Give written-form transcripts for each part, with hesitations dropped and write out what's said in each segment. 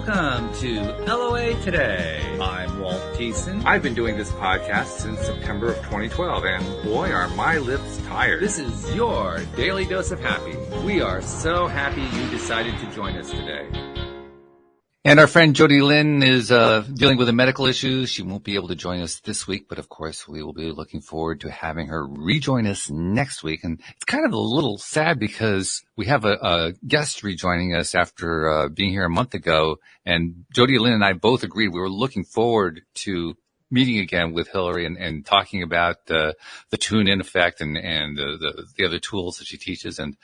Welcome to LOA Today. I'm Walt Thiessen. I've been doing this podcast since September of 2012, and boy, are my lips tired. This is your daily dose of happy. We are so happy you decided to join us today. And our friend Jody Lynn is dealing with a medical issue. She won't be able to join us this week, but of course we will be looking forward to having her rejoin us next week. And it's kind of a little sad because we have a guest rejoining us after being here a month ago. And Jody Lynn and I both agreed we were looking forward to meeting again with Hilary and talking about the tune-in effect and the other tools that she teaches. And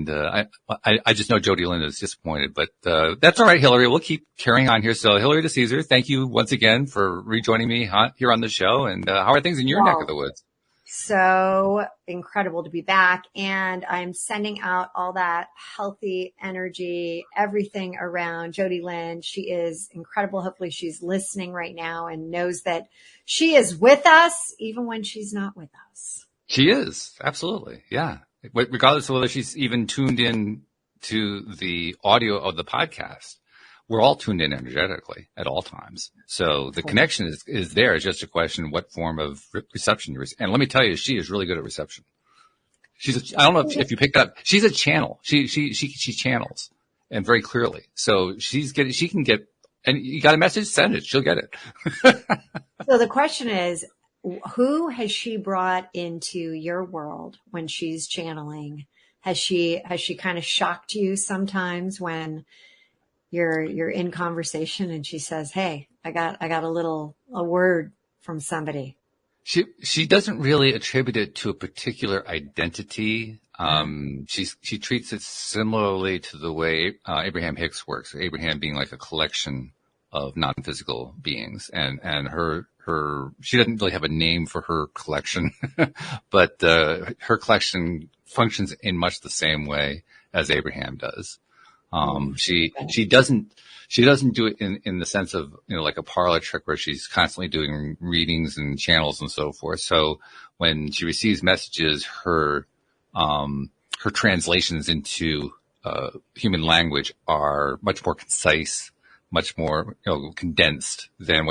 I just know Jody Lynn is disappointed, but that's all right, Hilary. We'll keep carrying on here. So, Hilary DeCesare, thank you once again for rejoining me here on the show. And how are things in your neck of the woods? So incredible to be back. And I'm sending out all that healthy energy, everything around Jody Lynn. She is incredible. Hopefully she's listening right now and knows that she is with us, even when she's not with us. She is. Absolutely. Yeah. Regardless of whether she's even tuned in to the audio of the podcast, we're all tuned in energetically at all times. So the connection is there. It's just a question of what form of reception you're receiving. And let me tell you, she is really good at reception. I don't know if you picked up, she's a channel. She channels and very clearly. So she can get, and you got a message, send it. She'll get it. So the question is, who has she brought into your world when she's channeling? Has she kind of shocked you sometimes when you're in conversation and she says, "Hey, I got a word from somebody"? She doesn't really attribute it to a particular identity. She treats it similarly to the way Abraham Hicks works. Abraham being like a collection of non-physical beings, and she doesn't really have a name for her collection, but her collection functions in much the same way as Abraham does. She doesn't do it in the sense of, like a parlor trick where she's constantly doing readings and channels and so forth. So when she receives messages, her translations into human language are much more concise, much more, condensed than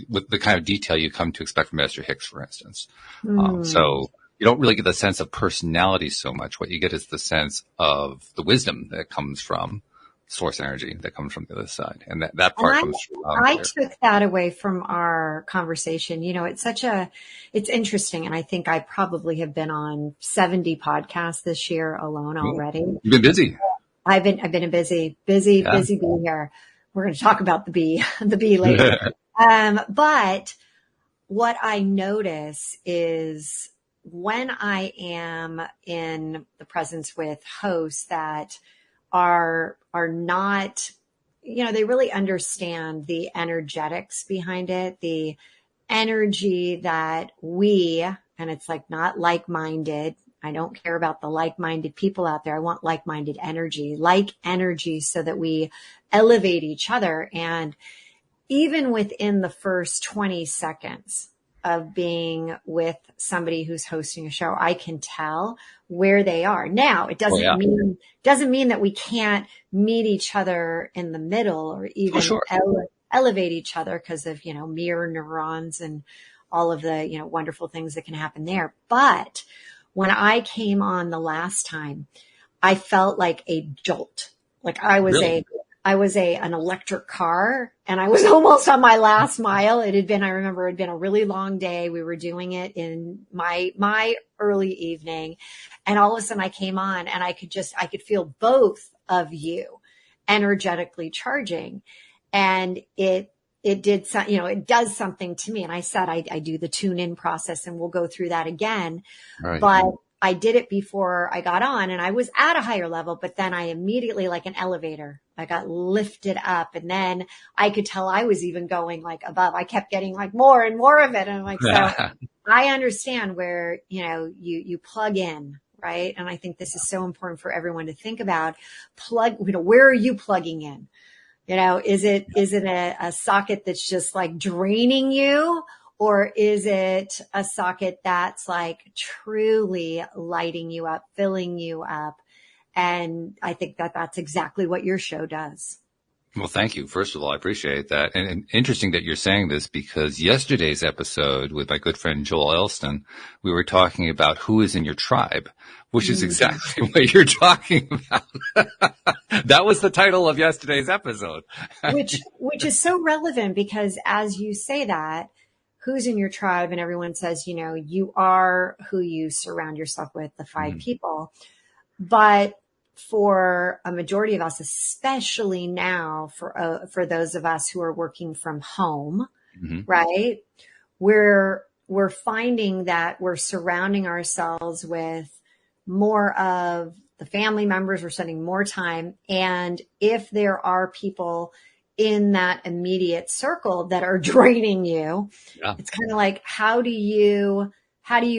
with the kind of detail you come to expect from Master Hicks, for instance. So you don't really get the sense of personality so much. What you get is the sense of the wisdom that comes from source energy, that comes from the other side. And that part comes from I took that away from our conversation. It's interesting. And I think I probably have been on 70 podcasts this year alone already. You've been busy. I've been busy bee here. We're going to talk about the bee later. But what I notice is when I am in the presence with hosts that are not, they really understand the energetics behind it, the energy that and it's like not like-minded. I don't care about the like-minded people out there. I want like-minded energy, so that we elevate each other. And even within the first 20 seconds of being with somebody who's hosting a show, I can tell where they are. Now, it doesn't mean that we can't meet each other in the middle or even elevate each other because of, mirror neurons and all of the, wonderful things that can happen there. But when I came on the last time, I felt like a jolt. Like I was an electric car and I was almost on my last mile. I remember it had been a really long day. We were doing it in my early evening. And all of a sudden I came on and I could feel both of you energetically charging. And it does something to me. And I said, I do the tune in process and we'll go through that again. Right. But I did it before I got on and I was at a higher level, but then I immediately, like an elevator, I got lifted up and then I could tell I was even going like above. I kept getting like more and more of it. And I'm like, so I understand where, you plug in, right? And I think this is so important for everyone to think about. Where are you plugging in? Is it a socket that's just like draining you? Or is it a socket that's like truly lighting you up, filling you up? And I think that that's exactly what your show does. Well, thank you. First of all, I appreciate that. And interesting that you're saying this because yesterday's episode with my good friend Joel Elston, we were talking about who is in your tribe, which is exactly what you're talking about. That was the title of yesterday's episode. which is so relevant because as you say that, who's in your tribe, and everyone says, you are who you surround yourself with, the 5 people. But for a majority of us, especially now for those of us who are working from home, right? We're finding that we're surrounding ourselves with more of the family members. We're spending more time. And if there are people in that immediate circle that are draining you, it's kind of like, how do you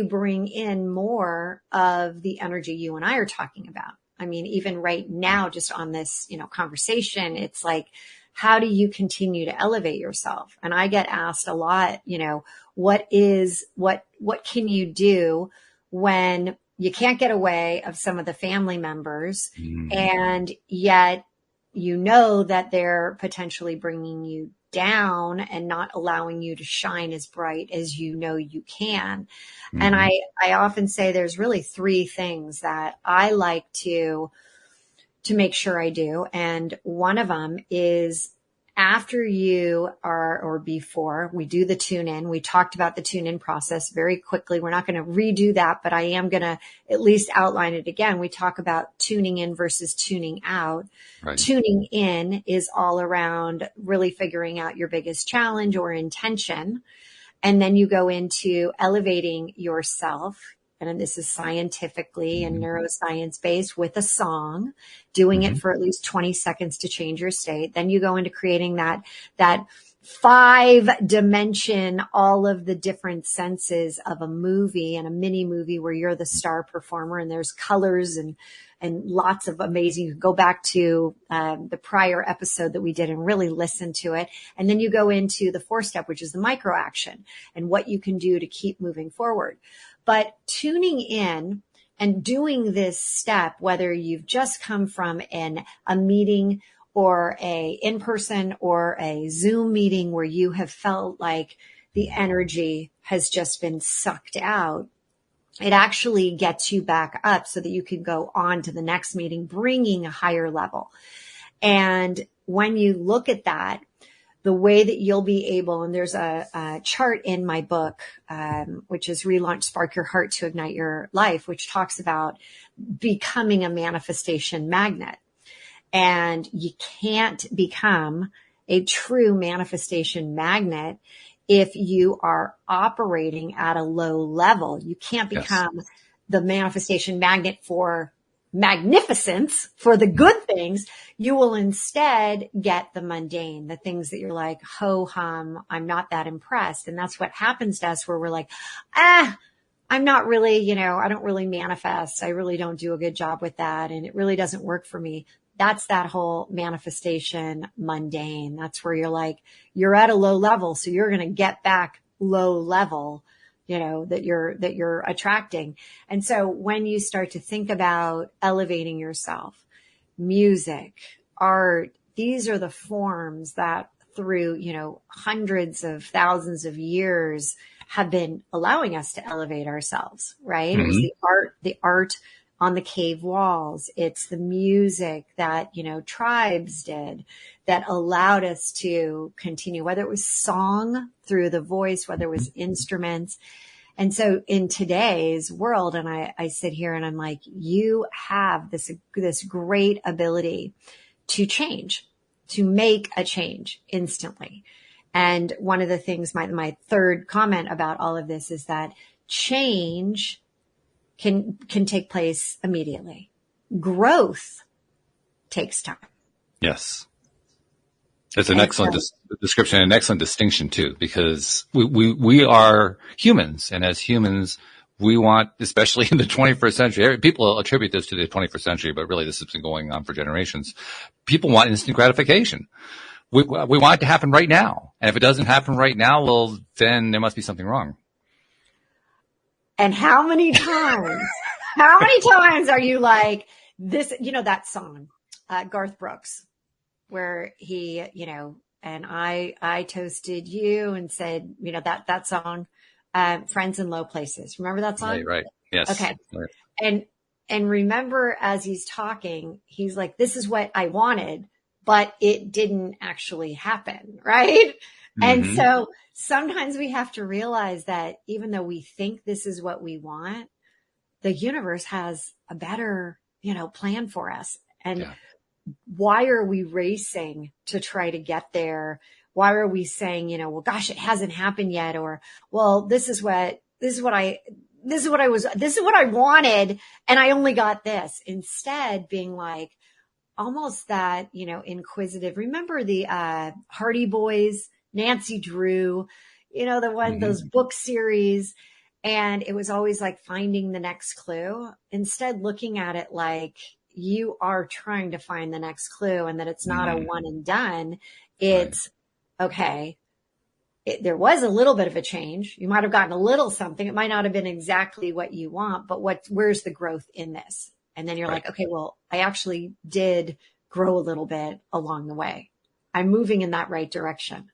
bring in more of the energy you and I are talking about? I mean, even right now, just on this, conversation, it's like, how do you continue to elevate yourself? And I get asked a lot, what can you do when you can't get away of some of the family members and yet that they're potentially bringing you down and not allowing you to shine as bright as you can. And I often say there's really 3 things that I like to make sure I do. And one of them is after or before we do the tune in. We talked about the tune in process very quickly. We're not going to redo that, but I am going to at least outline it again. We talk about tuning in versus tuning out. Right. Tuning in is all around really figuring out your biggest challenge or intention. And then you go into elevating yourself. And this is scientifically and neuroscience based with a song, doing it for at least 20 seconds to change your state. Then you go into creating that 5-dimension, all of the different senses of a movie and a mini movie where you're the star performer and there's colors and lots of amazing. You can go back to the prior episode that we did and really listen to it. And then you go into the 4th step, which is the micro action and what you can do to keep moving forward. But tuning in and doing this step, whether you've just come from a meeting or a in-person or a Zoom meeting where you have felt like the energy has just been sucked out, it actually gets you back up so that you can go on to the next meeting, bringing a higher level. And when you look at that, the way that you'll be able, and there's a chart in my book, which is Relaunch, Spark Your Heart to Ignite Your Life, which talks about becoming a manifestation magnet. And you can't become a true manifestation magnet if you are operating at a low level. You can't become the manifestation magnet for magnificence, for the good things. You will instead get the mundane, the things that you're like, ho hum, I'm not that impressed. And that's what happens to us where we're like, I'm not really, I don't really manifest. I really don't do a good job with that. And it really doesn't work for me. That's that whole manifestation mundane. That's where you're like, you're at a low level. So you're going to get back low level, that you're attracting. And so when you start to think about elevating yourself, music, art, these are the forms that through, hundreds of thousands of years have been allowing us to elevate ourselves, right? It was the art on the cave walls. It's the music that, tribes did that allowed us to continue, whether it was song through the voice, whether it was instruments. And so in today's world, and I sit here and I'm like, you have this great ability to change, to make a change instantly. And one of the things, my 3rd comment about all of this is that change can take place immediately. Growth takes time. Yes. It's an excellent description, an excellent distinction too, because we are humans, and as humans, we want, especially in the 21st century, people attribute this to the 21st century, but really this has been going on for generations. People want instant gratification. We want it to happen right now. And if it doesn't happen right now, well, then there must be something wrong. And how many times are you like this, that song, Garth Brooks, where he, and I toasted you and said, that song, Friends in Low Places. Remember that song? Right. Yes. Okay. Right. And remember, as he's talking, he's like, this is what I wanted, but it didn't actually happen. Right. And so sometimes we have to realize that even though we think this is what we want, the universe has a better, plan for us. And why are we racing to try to get there? Why are we saying, well, gosh, it hasn't happened yet? Or, well, this is what I wanted, and I only got this. Instead, being like almost that, inquisitive. Remember the Hardy Boys, Nancy Drew, the one, those book series. And it was always like finding the next clue. Instead, looking at it like you are trying to find the next clue, and that it's not a one and done. It's okay. There was a little bit of a change. You might have gotten a little something. It might not have been exactly what you want, but where's the growth in this? And then you're like, okay, well, I actually did grow a little bit along the way. I'm moving in that right direction.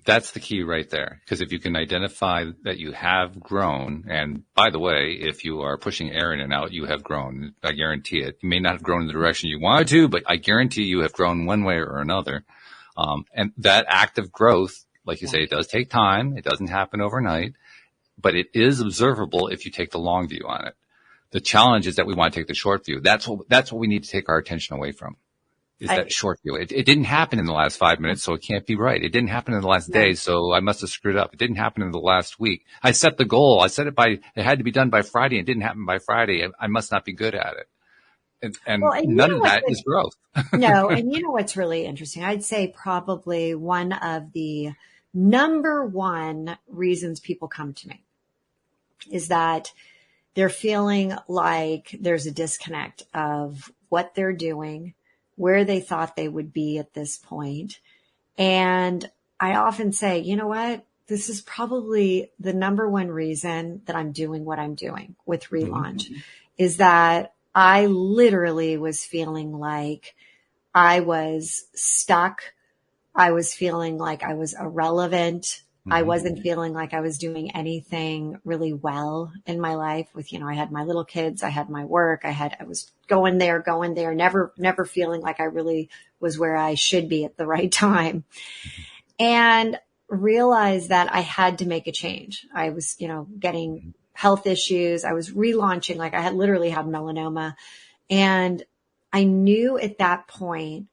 That's the key right there. Because if you can identify that you have grown, and by the way, if you are pushing air in and out, you have grown. I guarantee it. You may not have grown in the direction you wanted to, but I guarantee you have grown one way or another. And that act of growth, like you say, it does take time. It doesn't happen overnight, but it is observable if you take the long view on it. The challenge is that we want to take the short view. That's what we need to take our attention away from, is that short view. It didn't happen in the last 5 minutes, so it can't be right. It didn't happen in the last day, so I must have screwed up. It didn't happen in the last week. I set the goal. I set it it had to be done by Friday. It didn't happen by Friday. I must not be good at it. And none of that is growth. No. And what's really interesting? I'd say probably one of the number one reasons people come to me is that they're feeling like there's a disconnect of what they're doing, where they thought they would be at this point. And I often say, you know what? This is probably the number one reason that I'm doing what I'm doing with Relaunch, is that I literally was feeling like I was stuck. I was feeling like I was irrelevant. I wasn't feeling like I was doing anything really well in my life with, I had my little kids, I had my work, I was going there, never feeling like I really was where I should be at the right time. And realized that I had to make a change. I was, getting health issues. I was relaunching, like I had literally had melanoma. And I knew at that point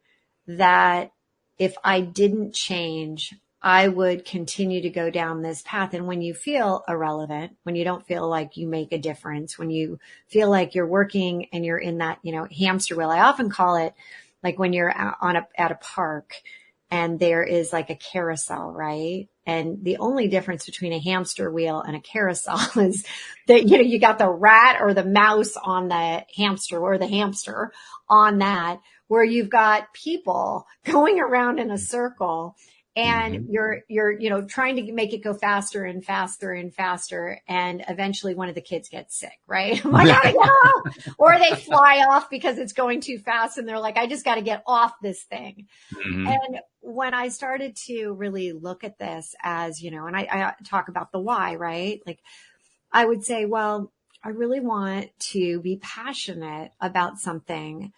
that if I didn't change, I would continue to go down this path. And when you feel irrelevant, when you don't feel like you make a difference, when you feel like you're working and you're in that, hamster wheel, I often call it like when you're at a park and there is like a carousel, right? And the only difference between a hamster wheel and a carousel is that, you got the rat or the mouse on the hamster, or the hamster on that, where you've got people going around in a circle. And you're, trying to make it go faster and faster and faster. And eventually one of the kids gets sick, right? I gotta go. Or they fly off because it's going too fast. And they're like, I just got to get off this thing. And when I started to really look at this as, and I talk about the why, right? Like I would say, well, I really want to be passionate about something.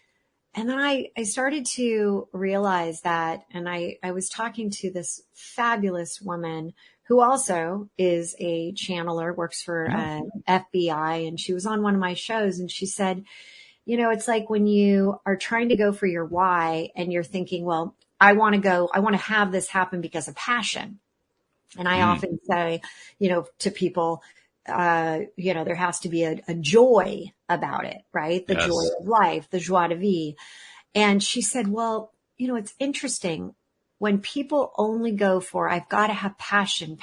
And then I started to realize that, and I was talking to this fabulous woman who also is a channeler, works for FBI, and she was on one of my shows, and she said, it's like when you are trying to go for your why and you're thinking, well, I want to have this happen because of passion. And I often say, to people, there has to be a joy about it, right? The joy of life, the joie de vivre. And she said, well, it's interesting when people only go for, I've got to have passion,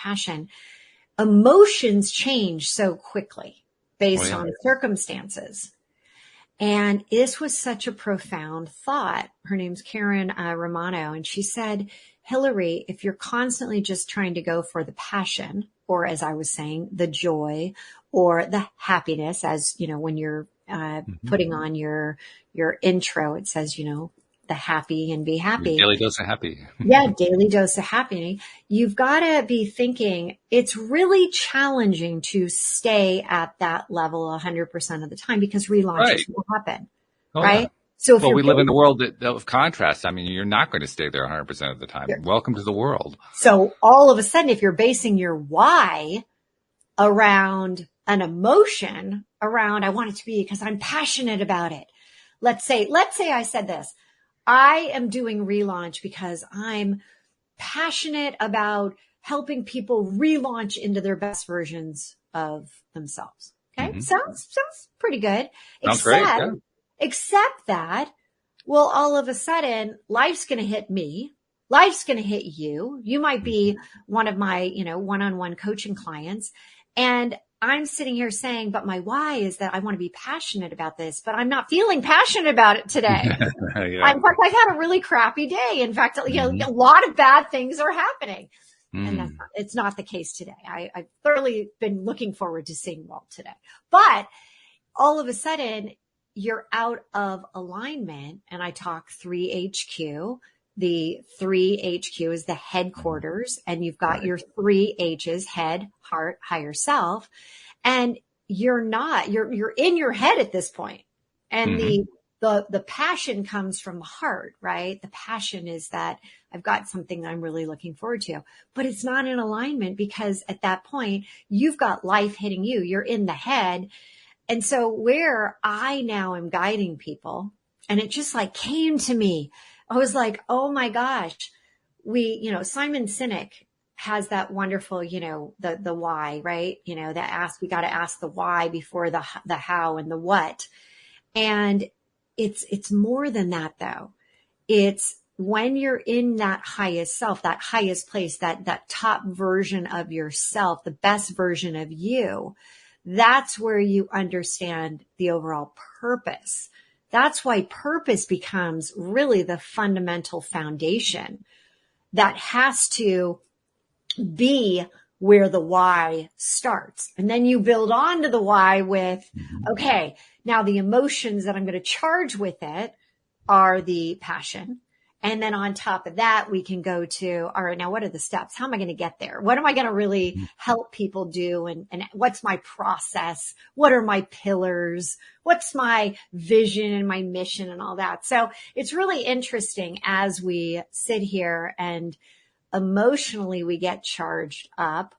emotions change so quickly based on circumstances. And this was such a profound thought. Her name's Karen Romano. And she said, Hilary, if you're constantly just trying to go for the passion, or as I was saying, the joy or the happiness, as when you're putting on your intro, it says, the happy and be happy. Daily dose of happy. Yeah, daily dose of happy. You've got to be thinking it's really challenging to stay at that level 100% of the time because relaunches will happen, right? Yeah. So if we live in a world of contrast. I mean, you're not going to stay there 100% of the time. Welcome to the world. So all of a sudden, if you're basing your why around an emotion, around I want it to be because I'm passionate about it. Let's say I said this. I am doing relaunch because I'm passionate about helping people relaunch into their best versions of themselves. Okay. Mm-hmm. Sounds pretty good. Sounds great. Yeah. Except that, well, all of a sudden life's going to hit me. Life's going to hit you. You might be one of my, one-on-one coaching clients. And I'm sitting here saying, but my why is that I want to be passionate about this, but I'm not feeling passionate about it today. Yeah. In fact, I've had a really crappy day. In fact, a lot of bad things are happening. And it's not the case today. I've thoroughly been looking forward to seeing Walt today. But all of a sudden, you're out of alignment. And I talk 3HQ. The 3HQ is the headquarters, and you've got your 3 H's, head, heart, higher self. And you're in your head at this point. And the passion comes from the heart, right? The passion is that I've got something that I'm really looking forward to, but it's not in alignment because at that point you've got life hitting you. You're in the head. And so where I now am guiding people, and it just like came to me, I was like, oh my gosh, Simon Sinek has that wonderful, the why, right? We got to ask the why before the how and the what. And it's more than that though. It's when you're in that highest self, that highest place, that top version of yourself, the best version of you, that's where you understand the overall purpose. That's why purpose becomes really the fundamental foundation that has to be where the why starts. And then you build on to the why with, okay, now the emotions that I'm going to charge with it are the passion. And then on top of that, we can go to, all right, now what are the steps? How am I going to get there? What am I going to really help people do? And what's my process? What are my pillars? What's my vision and my mission and all that? So it's really interesting as we sit here and emotionally we get charged up.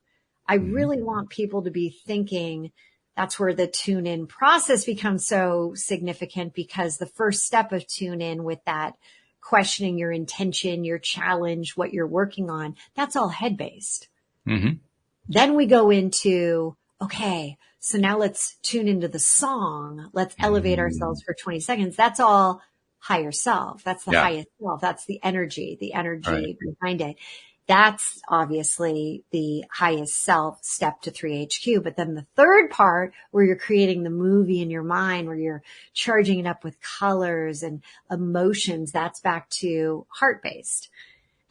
I really want people to be thinking that's where the tune in process becomes so significant, because the first step of tune in with that questioning your intention, your challenge, what you're working on, that's all head-based. Then we go into, okay, so now let's tune into the song. Let's elevate ourselves for 20 seconds. That's all higher self. That's the highest self. That's the energy behind it. That's obviously the highest self step to 3HQ. But then the third part where you're creating the movie in your mind, where you're charging it up with colors and emotions, that's back to heart-based.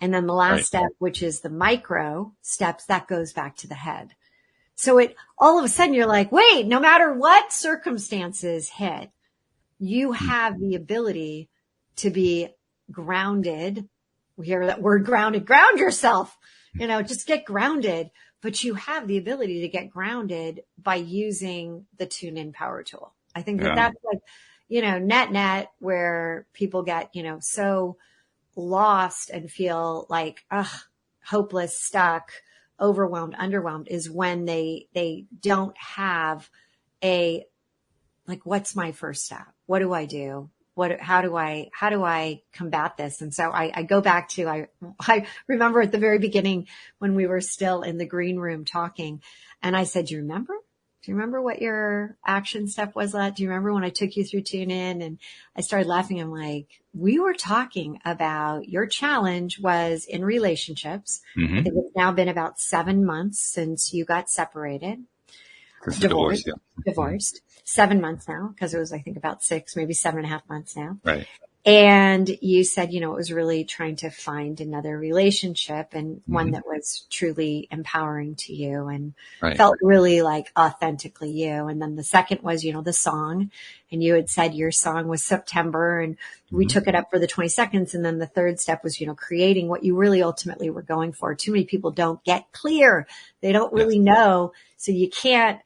And then the last step, which is the micro steps, that goes back to the head. So all of a sudden you're like, wait, no matter what circumstances hit, you have the ability to be grounded. We hear that word grounded, ground yourself, just get grounded, but you have the ability to get grounded by using the tune in power tool. I think that's like, net where people get, so lost and feel like, hopeless, stuck, overwhelmed, underwhelmed, is when they don't have what's my first step? What do I do? How do I combat this? And so I go back to, I remember at the very beginning when we were still in the green room talking, and I said, do you remember what your action step was? Do you remember when I took you through Tune In? And I started laughing. I'm like, we were talking about your challenge was in relationships. I think it's now been about 7 months since you got separated. Divorced. 7 months now, because it was, I think, about 6, maybe 7.5 months now. Right. And you said, it was really trying to find another relationship and one that was truly empowering to you and felt really like authentically you. And then the second was, the song. And you had said your song was September, and we took it up for the 20 seconds. And then the third step was, creating what you really ultimately were going for. Too many people don't get clear. They don't really know. So you can't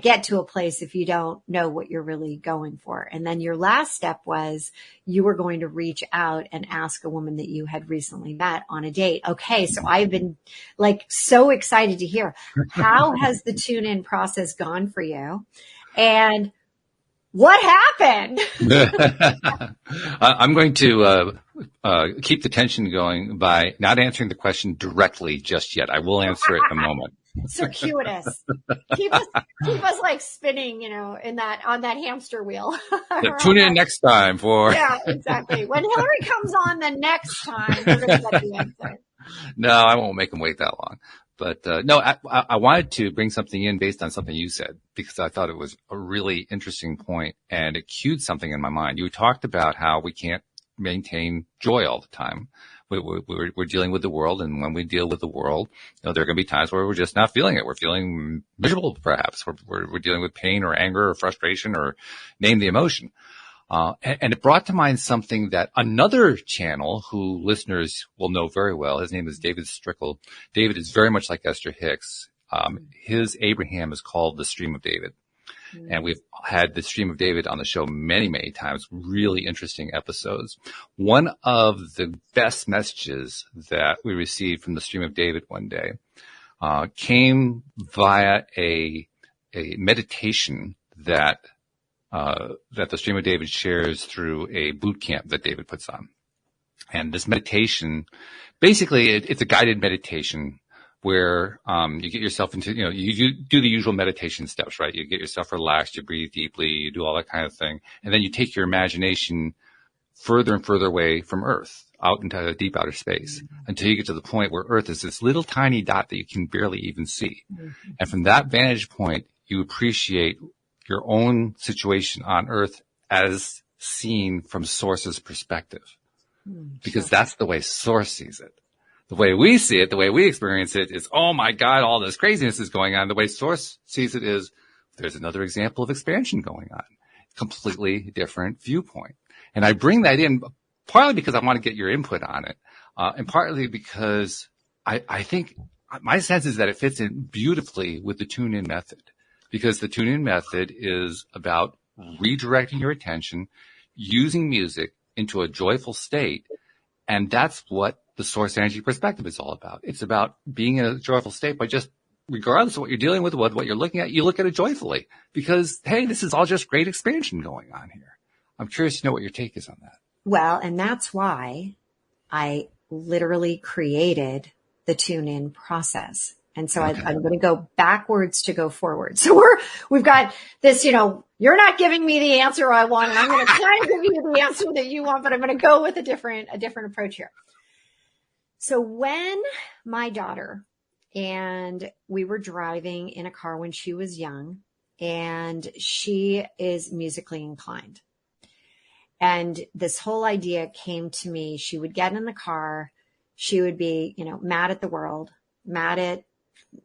get to a place if you don't know what you're really going for. And then your last step was you were going to reach out and ask a woman that you had recently met on a date. Okay. So I've been so excited to hear, how has the tune in process gone for you? And what happened? I'm going to keep the tension going by not answering the question directly just yet. I will answer it in a moment. Circuitous. Keep us like spinning, on that hamster wheel. Tune in next time for. Yeah, exactly. When Hilary comes on the next time, we're going to get the answer. No, I won't make him wait that long. But no, I wanted to bring something in based on something you said, because I thought it was a really interesting point and it cued something in my mind. You talked about how we can't maintain joy all the time. We're dealing with the world, and when we deal with the world, there are going to be times where we're just not feeling it. We're feeling miserable, perhaps. We're dealing with pain or anger or frustration, or name the emotion. And it brought to mind something that another channel who listeners will know very well. His name is David Strickle. David is very much like Esther Hicks. His Abraham is called the Stream of David. And we've had the Stream of David on the show many, many times, really interesting episodes. One of the best messages that we received from the Stream of David one day came via a meditation that the Stream of David shares through a boot camp that David puts on. And this meditation, basically, it's a guided meditation where you get yourself into, you do the usual meditation steps, right? You get yourself relaxed, you breathe deeply, you do all that kind of thing. And then you take your imagination further and further away from Earth, out into the deep outer space, until you get to the point where Earth is this little tiny dot that you can barely even see. And from that vantage point, you appreciate your own situation on Earth as seen from Source's perspective. Because that's the way Source sees it. The way we see it, the way we experience it is, oh my God, all this craziness is going on. The way Source sees it is, there's another example of expansion going on. Completely different viewpoint. And I bring that in partly because I want to get your input on it. And partly because I think my sense is that it fits in beautifully with the tune-in method. Because the tune-in method is about redirecting your attention, using music into a joyful state. And that's what the Source energy perspective is all about. It's about being in a joyful state by just, regardless of what you're dealing with, what you're looking at, you look at it joyfully. Because, hey, this is all just great expansion going on here. I'm curious to know what your take is on that. Well, and that's why I literally created the tune-in process. And so I'm going to go backwards to go forward. So we've got this, you're not giving me the answer I want, and I'm going to kind of give you the answer that you want, but I'm going to go with a different approach here. So when my daughter and we were driving in a car when she was young, and she is musically inclined, and this whole idea came to me, she would get in the car, she would be, mad at the world, mad at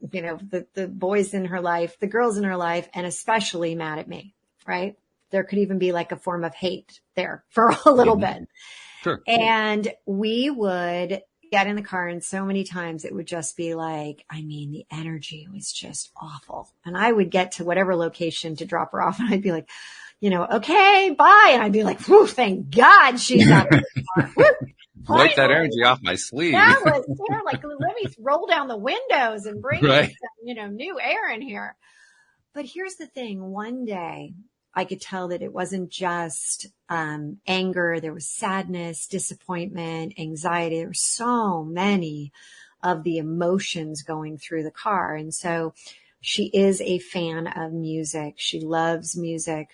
the boys in her life, the girls in her life, and especially mad at me, right? There could even be like a form of hate there for a little bit. Sure. And we would get in the car, and so many times it would just be like, the energy was just awful. And I would get to whatever location to drop her off, and I'd be like, okay, bye. And I'd be like, whew, thank God she's out of the car. Wipe that energy off my sleeve. That was like, let me roll down the windows and bring some, new air in here. But here's the thing. One day I could tell that it wasn't just anger. There was sadness, disappointment, anxiety. There were so many of the emotions going through the car. And so she is a fan of music. She loves music.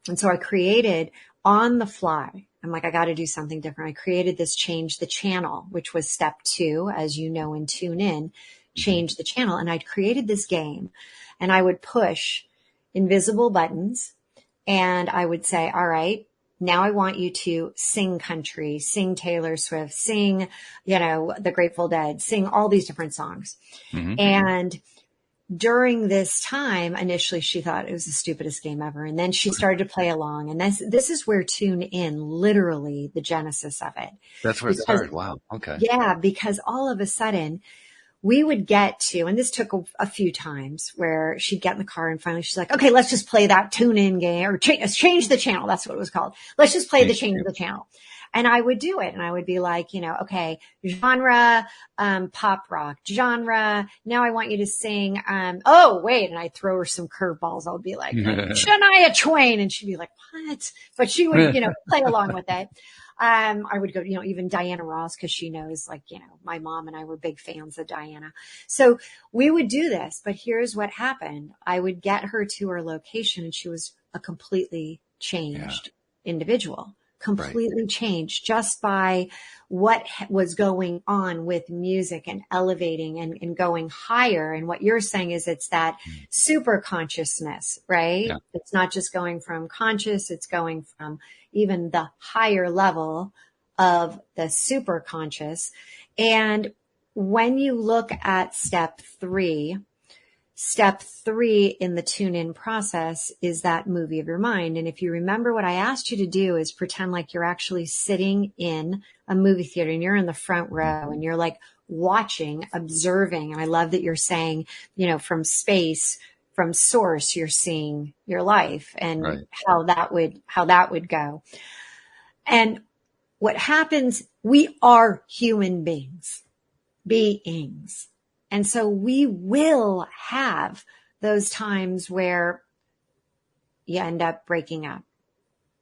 And so I created on the fly, I'm like, I got to do something different. I created this change the channel, which was step 2, as you know, in Tune In, change the channel. And I'd created this game, and I would push invisible buttons, and I would say, all right, now I want you to sing country, sing Taylor Swift, sing, the Grateful Dead, sing all these different songs. Mm-hmm. And during this time, initially she thought it was the stupidest game ever. And then she started to play along. And this is where Tune In, literally the genesis of it. That's where it started. Wow. Okay. Yeah, because all of a sudden we would get to, and this took a few times where she'd get in the car and finally she's like, okay, let's just play that Tune In game or change the channel. That's what it was called. Let's just play change the channel. And I would do it. And I would be like, okay, genre, pop rock, genre. Now I want you to sing, oh, wait. And I'd throw her some curveballs. I would be like, Shania Twain. And she'd be like, what? But she would, play along with it. I would go, even Diana Ross, because she knows, my mom and I were big fans of Diana. So we would do this. But here's what happened. I would get her to her location and she was a completely changed individual. Completely changed just by what was going on with music and elevating and going higher. And what you're saying is it's that super consciousness, right? Yeah. It's not just going from conscious, it's going from even the higher level of the super conscious. And when you look at step three in the tune-in process is that movie of your mind. And if you remember, what I asked you to do is pretend like you're actually sitting in a movie theater and you're in the front row and you're like watching, observing. And I love that you're saying, from space, from source, you're seeing your life and how that would go. And what happens, we are human beings. And so we will have those times where you end up breaking up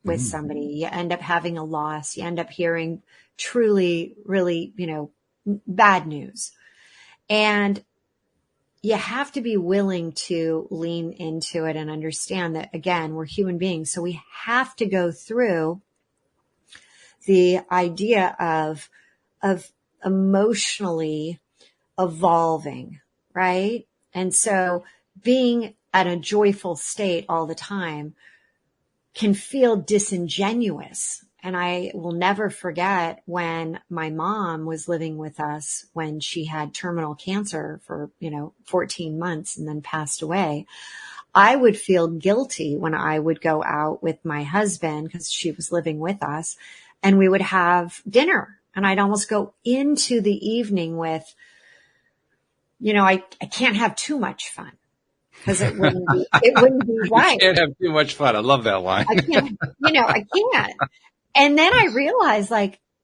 with somebody, you end up having a loss, you end up hearing truly, really, bad news. And you have to be willing to lean into it and understand that, again, we're human beings. So we have to go through the idea of emotionally evolving, right? And so being at a joyful state all the time can feel disingenuous. And I will never forget when my mom was living with us when she had terminal cancer for, 14 months and then passed away. I would feel guilty when I would go out with my husband because she was living with us and we would have dinner. And I'd almost go into the evening with, I can't have too much fun because it wouldn't be right. You can't have too much fun. I love that line. I can't. And then I realized,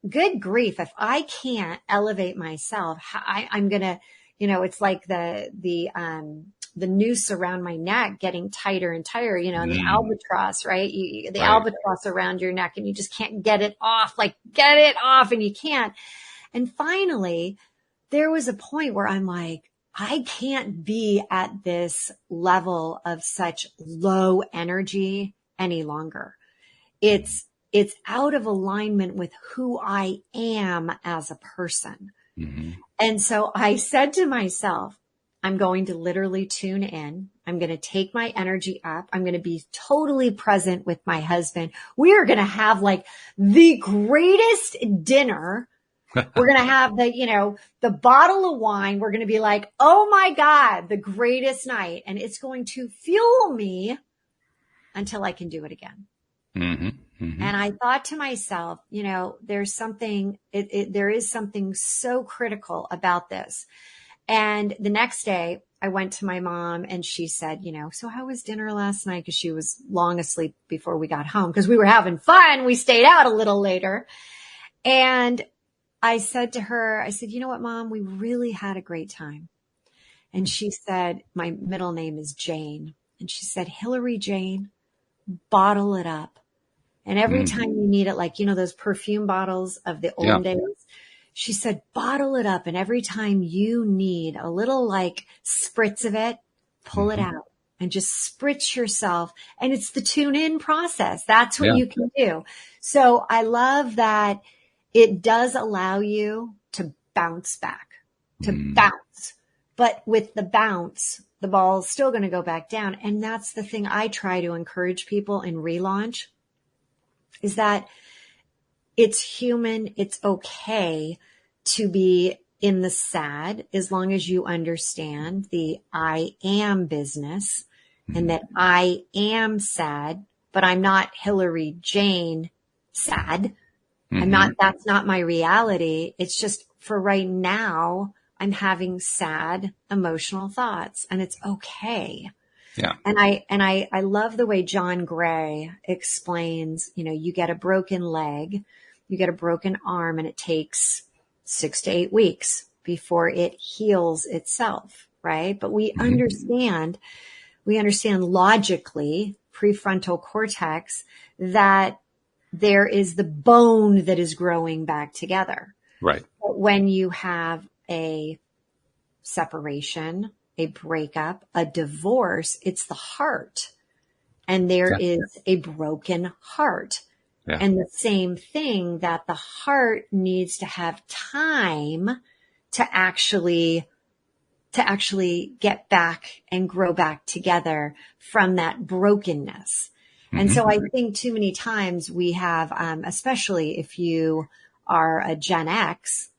good grief, if I can't elevate myself, I'm going to, it's like the noose around my neck getting tighter and tighter, and the albatross, right? Albatross around your neck and you just can't get it off, and you can't. And finally, there was a point where I'm like, I can't be at this level of such low energy any longer. It's out of alignment with who I am as a person. Mm-hmm. And so I said to myself, I'm going to literally tune in. I'm going to take my energy up. I'm going to be totally present with my husband. We are going to have the greatest dinner. We're going to have the bottle of wine. We're going to be like, oh my God, the greatest night. And it's going to fuel me until I can do it again. Mm-hmm. Mm-hmm. And I thought to myself, there's something, there is something so critical about this. And the next day I went to my mom and she said, so how was dinner last night? Cause she was long asleep before we got home because we were having fun. We stayed out a little later. And I said to her, you know what, Mom, we really had a great time. And she said, my middle name is Jane. And she said, Hilary Jane, bottle it up. And every time you need it, those perfume bottles of the old days, she said, bottle it up. And every time you need a little spritz of it, pull it out and just spritz yourself. And it's the tune in process. That's what you can do. So I love that it does allow you to bounce back, bounce. But with the bounce, the ball's still going to go back down. And that's the thing I try to encourage people in relaunch is that it's human. It's okay to be in the sad as long as you understand the I am business and that I am sad, but I'm not Hilary Jane sad. That's not my reality. It's just for right now, I'm having sad emotional thoughts and it's okay. Yeah. And I love the way John Gray explains, you get a broken leg, you get a broken arm, and it takes 6 to 8 weeks before it heals itself. Right. But we understand logically, prefrontal cortex, that there is the bone that is growing back together. Right. But when you have a separation, a breakup, a divorce, it's the heart. And there is a broken heart. Yeah. And the same thing, that the heart needs to have time to actually get back and grow back together from that brokenness. And so I think too many times we have, especially if you are a Gen X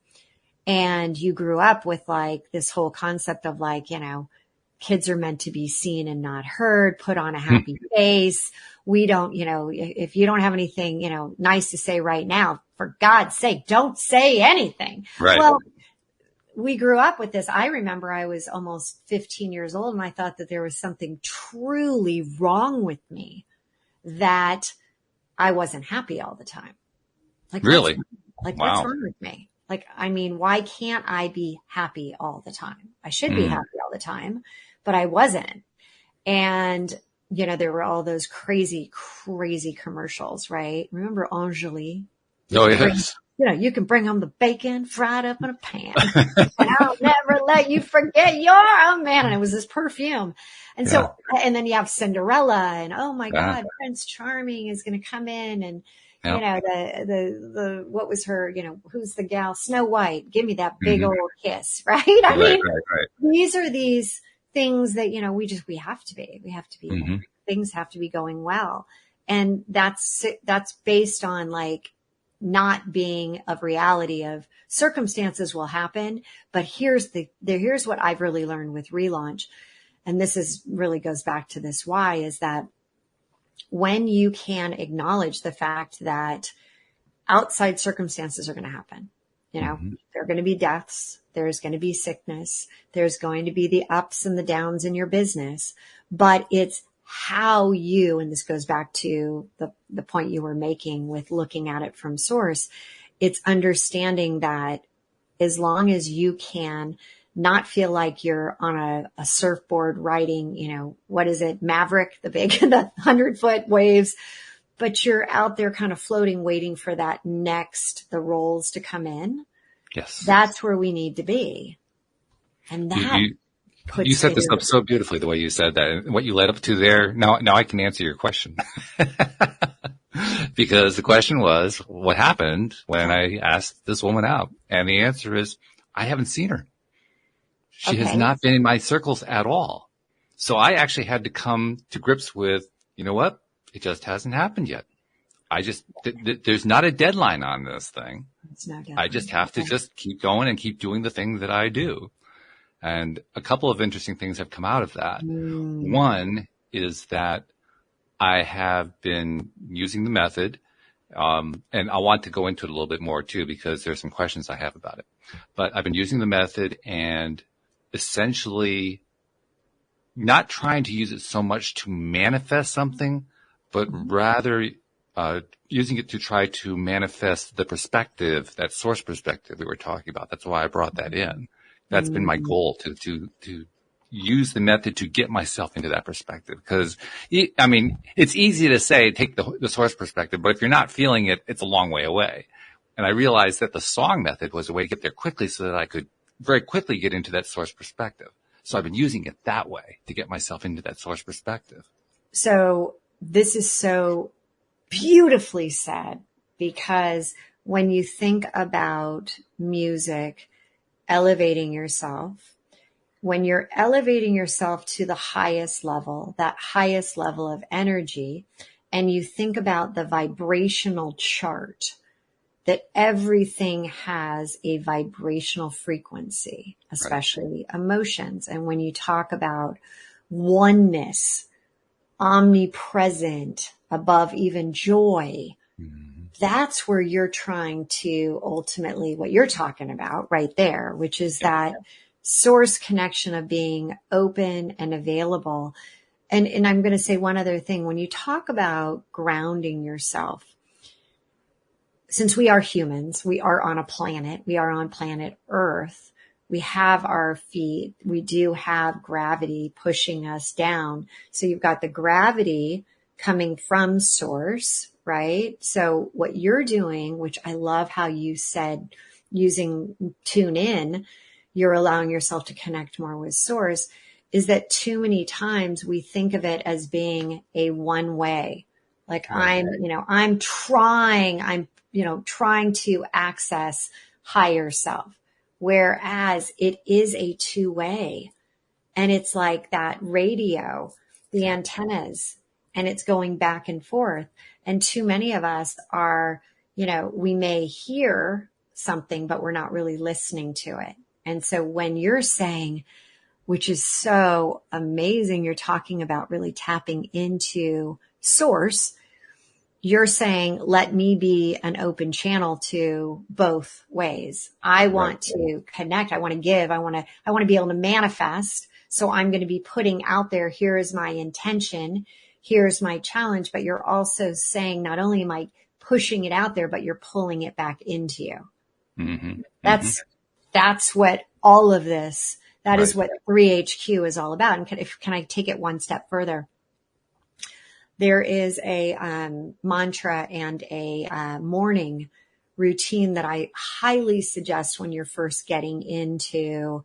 and you grew up with like this whole concept of like, kids are meant to be seen and not heard, put on a happy face. We don't, if you don't have anything, nice to say right now, for God's sake, don't say anything. Right. Well, we grew up with this. I remember I was almost 15 years old and I thought that there was something truly wrong with me, that I wasn't happy all the time. Like, really? What's wrong with me? Like, I mean, why can't I be happy all the time? I should be happy all the time, but I wasn't. And, there were all those crazy, crazy commercials, right? Remember Angeli? Oh, yes. You can bring home the bacon fried up in a pan. And I'll never let you forget you're a man. And it was this perfume. And so, and then you have Cinderella and, oh my God, Prince Charming is going to come in and, what was her, who's the gal? Snow White. Give me that big old kiss, right? I mean, these are these things that, we have to be, things have to be going well. And that's based on like not being of reality of circumstances will happen. But here's what I've really learned with relaunch. And this is really goes back to this why, is that when you can acknowledge the fact that outside circumstances are going to happen, there are going to be deaths, there's going to be sickness, there's going to be the ups and the downs in your business, but it's how you, and this goes back to the point you were making with looking at it from source, it's understanding that as long as you can not feel like you're on a surfboard riding, what is it? Maverick, the 100-foot waves, but you're out there kind of floating, waiting for the rolls to come in. Yes. That's where we need to be. And that you set this up so beautifully, the way you said that, and what you led up to there. Now I can answer your question. Because the question was, what happened when I asked this woman out? And the answer is, I haven't seen her. She has not been in my circles at all. So I actually had to come to grips with, you know what? It just hasn't happened yet. There's not a deadline on this thing. It's no deadline. I just have to just keep going and keep doing the thing that I do. And a couple of interesting things have come out of that. One is that I have been using the method, and I want to go into it a little bit more too, because there's some questions I have about it. But I've been using the method and essentially not trying to use it so much to manifest something, but rather using it to try to manifest the perspective, that source perspective we were talking about. That's why I brought that in. That's been my goal, to use the method to get myself into that perspective. Because, I mean, it's easy to say, take the source perspective, but if you're not feeling it, it's a long way away. And I realized that the song method was a way to get there quickly so that I could very quickly get into that source perspective. So I've been using it that way to get myself into that source perspective. So this is so beautifully said, because when you think about music, elevating yourself, when you're elevating yourself to the highest level, that highest level of energy, and you think about the vibrational chart, that everything has a vibrational frequency, especially emotions. And when you talk about oneness, omnipresent, above even joy, that's where you're trying to ultimately, what you're talking about right there, which is that source connection of being open and available. And I'm going to say one other thing. When you talk about grounding yourself, since we are humans, we are on a planet, we are on planet Earth, we have our feet, we do have gravity pushing us down. So you've got the gravity coming from source, right? So what you're doing, which I love how you said, using tune in, you're allowing yourself to connect more with source, is that too many times we think of it as being a one way. Like I'm trying to access higher self. Whereas it is a two-way, and it's like that radio, the antennas, and it's going back and forth. And too many of us are, we may hear something, but we're not really listening to it. And so when you're saying, which is so amazing, you're talking about really tapping into source, you're saying, let me be an open channel to both ways. I want to connect. I want to give. I want to be able to manifest. So I'm going to be putting out there, here is my intention. Here's my challenge. But you're also saying, not only am I pushing it out there, but you're pulling it back into you. Mm-hmm. That's what all of this, that is what 3HQ is all about. And can I take it one step further? There is a mantra and a morning routine that I highly suggest when you're first getting into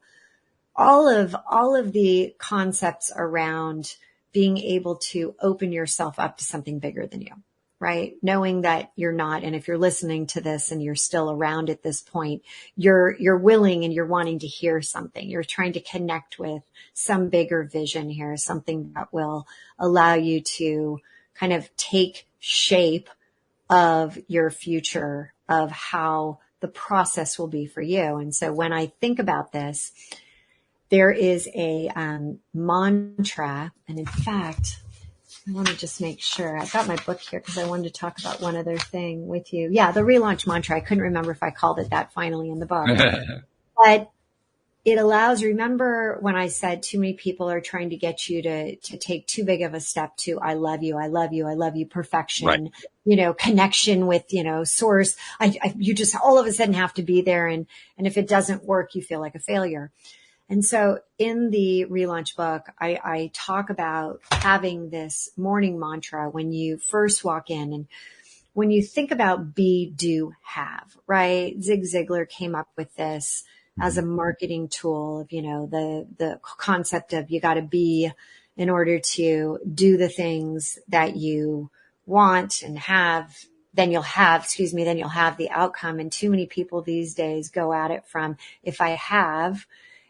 all of the concepts around being able to open yourself up to something bigger than you, right? Knowing that you're not, and if you're listening to this and you're still around at this point, you're willing and you're wanting to hear something. You're trying to connect with some bigger vision here, something that will allow you to kind of take shape of your future, of how the process will be for you. And so when I think about this, there is a mantra. And in fact, I want to just make sure I've got my book here because I wanted to talk about one other thing with you. Yeah, the relaunch mantra. I couldn't remember if I called it that finally in the book, but it allows, remember when I said too many people are trying to get you to take too big of a step to, I love you, perfection, connection with, source. You just all of a sudden have to be there. And if it doesn't work, you feel like a failure. And so in the relaunch book, I talk about having this morning mantra when you first walk in. And when you think about be, do, have, right? Zig Ziglar came up with this as a marketing tool of, the concept of you got to be in order to do the things that you want and have, then you'll have the outcome. And too many people these days go at it from, if I have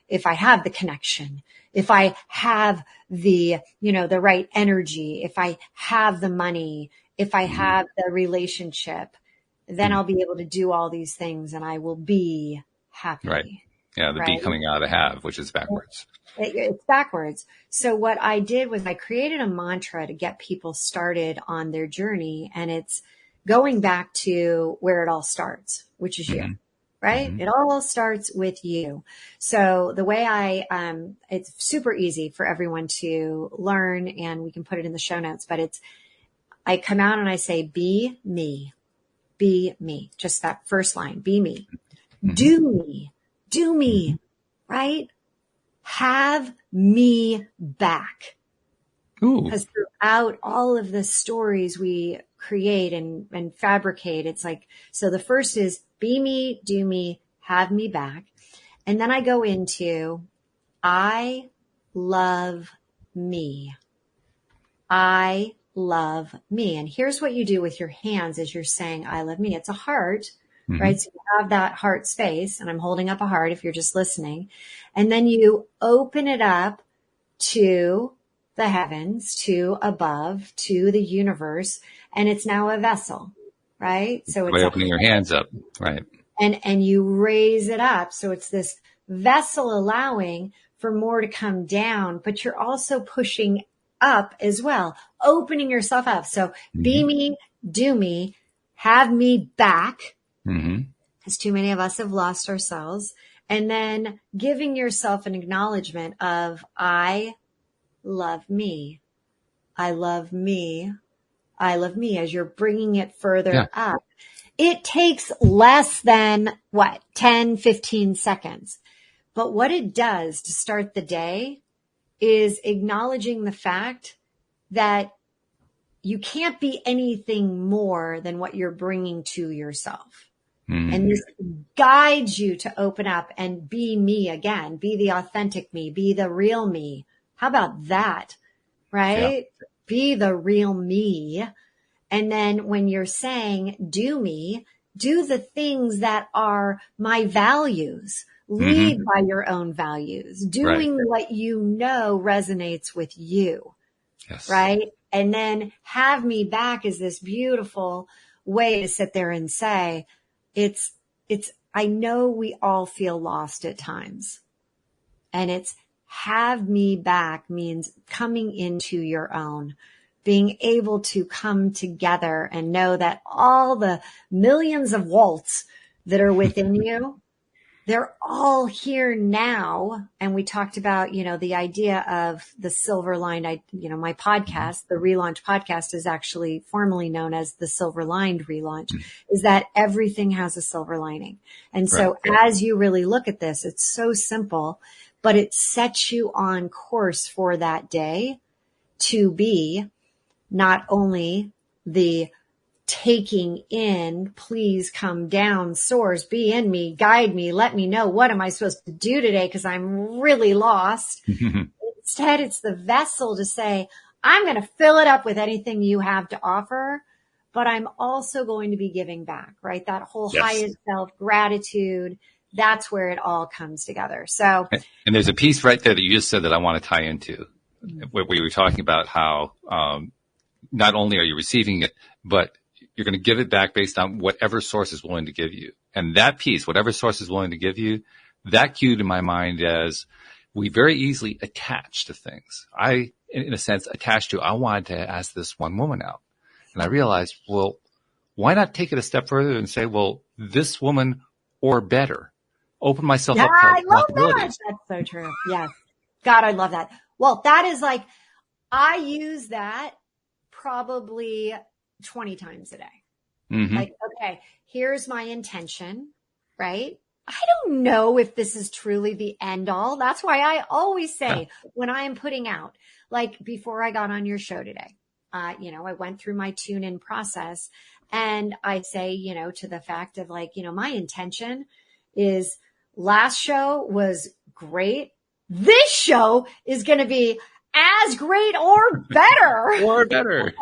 the connection, if I have the, the right energy, if I have the money, if I have the relationship, then I'll be able to do all these things and I will be happy. Right. Yeah. The be coming out of have, which is backwards. It's backwards. So what I did was I created a mantra to get people started on their journey. And it's going back to where it all starts, which is you, right? It all starts with you. So the way it's super easy for everyone to learn, and we can put it in the show notes, but I come out and I say, be me, just that first line, be me, do me, right? Have me back. Because throughout all of the stories we create and fabricate, it's like, so the first is be me, do me, have me back. And then I go into, I love me. I love me. And here's what you do with your hands as you're saying, I love me. It's a heart, right? So you have that heart space, and I'm holding up a heart if you're just listening. And then you open it up to the heavens to above, to the universe, and it's now a vessel, right? So it's by opening your hands up, right? And you raise it up. So it's this vessel allowing for more to come down, but you're also pushing up as well, opening yourself up. So be me, do me, have me back, because too many of us have lost ourselves. And then giving yourself an acknowledgement of, I love me. I love me. I love me, as you're bringing it further up. It takes less than 10, 15 seconds. But what it does to start the day is acknowledging the fact that you can't be anything more than what you're bringing to yourself. And this guides you to open up and be me again, be the authentic me, be the real me. How about that? Right? Yeah. Be the real me. And then when you're saying, do me, do the things that are my values. Lead by your own values, doing what you know resonates with you. Yes. Right? And then have me back is this beautiful way to sit there and say, I know we all feel lost at times. And it's have me back means coming into your own, being able to come together and know that all the millions of Walts that are within you, they're all here now. And we talked about, the idea of the silver line. My podcast, the Relaunch podcast, is actually formerly known as the Silver Lined Relaunch, is that everything has a silver lining. And so as you really look at this, it's so simple, but it sets you on course for that day to be not only the taking in, please come down source, be in me, guide me, let me know, what am I supposed to do today? Because I'm really lost. Instead, it's the vessel to say, I'm going to fill it up with anything you have to offer, but I'm also going to be giving back, right? That whole highest self gratitude, that's where it all comes together. So, and there's a piece right there that you just said that I want to tie into, where we were talking about how, not only are you receiving it, but you're going to give it back based on whatever source is willing to give you. And that piece, whatever source is willing to give you, that cued in my mind as we very easily attach to things. I, in a sense, attached to, I wanted to ask this one woman out. And I realized, well, why not take it a step further and say, well, this woman or better, open myself up to I love possibilities. that. That's so true. Yes. God, I love that. Well, that is like, I use that probably 20 times a day. Like, okay, here's my intention, right? I don't know if this is truly the end all. That's why I always say when I am putting out, like before I got on your show today, I went through my tune in process and I say, to the fact of like, my intention is last show was great. This show is going to be as great or better. Or better.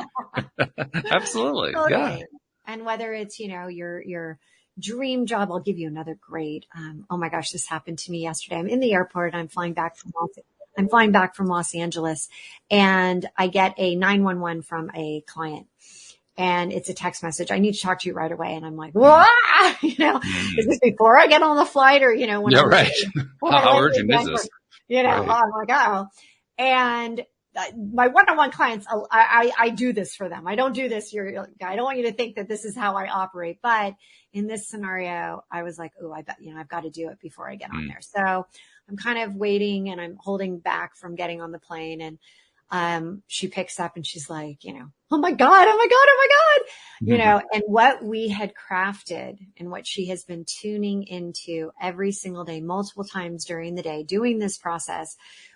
Absolutely. Totally. Yeah. And whether it's, your dream job, I'll give you another great, oh my gosh, this happened to me yesterday. I'm in the airport. I'm flying back from Los Angeles and I get a 911 from a client and it's a text message. I need to talk to you right away. And I'm like, wah! Is this before I get on the flight or, when yeah, right. How urgent is this? Right. I'm like, oh. And my one-on-one clients, I do this for them. I don't do this. I don't want you to think that this is how I operate. But in this scenario, I was like, oh, I bet, I've got to do it before I get on there. So I'm kind of waiting and I'm holding back from getting on the plane. And she picks up and she's like, oh my God. And what we had crafted and what she has been tuning into every single day, multiple times during the day, doing this process.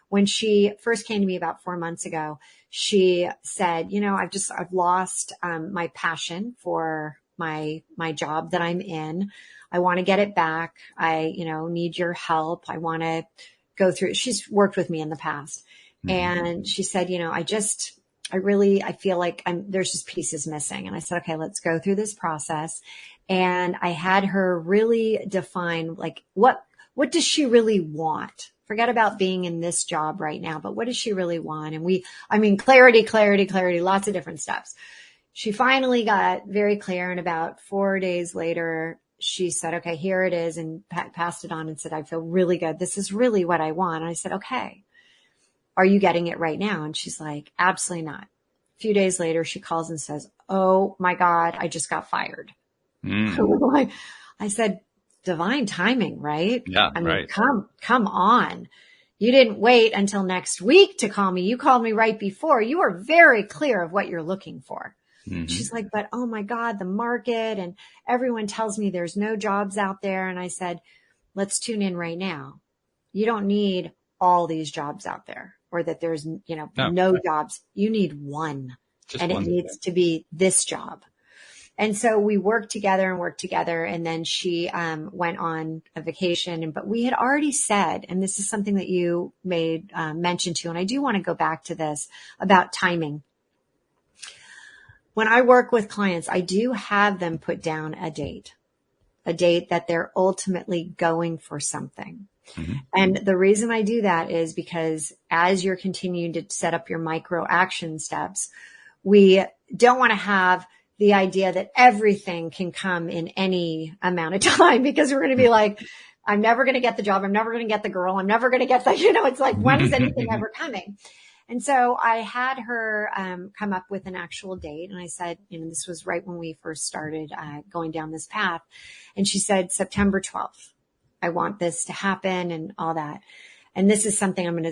When she first came to me about 4 months ago, she said, I've lost my passion for my job that I'm in. I want to get it back. I, need your help. I want to go through. She's worked with me in the past. And she said, I feel like there's just pieces missing. And I said, okay, let's go through this process. And I had her really define like, what does she really want? Forget about being in this job right now, but what does she really want? And clarity, lots of different steps. She finally got very clear, and about 4 days later, she said, okay, here it is, and passed it on and said, I feel really good. This is really what I want. And I said, okay, are you getting it right now? And she's like, absolutely not. A few days later, she calls and says, oh my God, I just got fired. I said, divine timing, right? Yeah, I mean, right. come on. You didn't wait until next week to call me. You called me right before. You were very clear of what you're looking for. Mm-hmm. She's like, but oh my God, the market, and everyone tells me there's no jobs out there. And I said, let's tune in right now. You don't need all these jobs out there, or that there's, no jobs. You need one. Just one. It needs to be this job. And so we worked together. And then she went on a vacation. But we had already said, and this is something that you made mention to, and I do want to go back to this about timing. When I work with clients, I do have them put down a date that they're ultimately going for something. Mm-hmm. And the reason I do that is because as you're continuing to set up your micro action steps, we don't want to have the idea that everything can come in any amount of time, because we're going to be like, I'm never going to get the job. I'm never going to get the girl. I'm never going to get the, it's like, when is anything ever coming? And so I had her come up with an actual date. And I said, this was right when we first started going down this path. And she said, September 12th, I want this to happen and all that. And this is something I'm going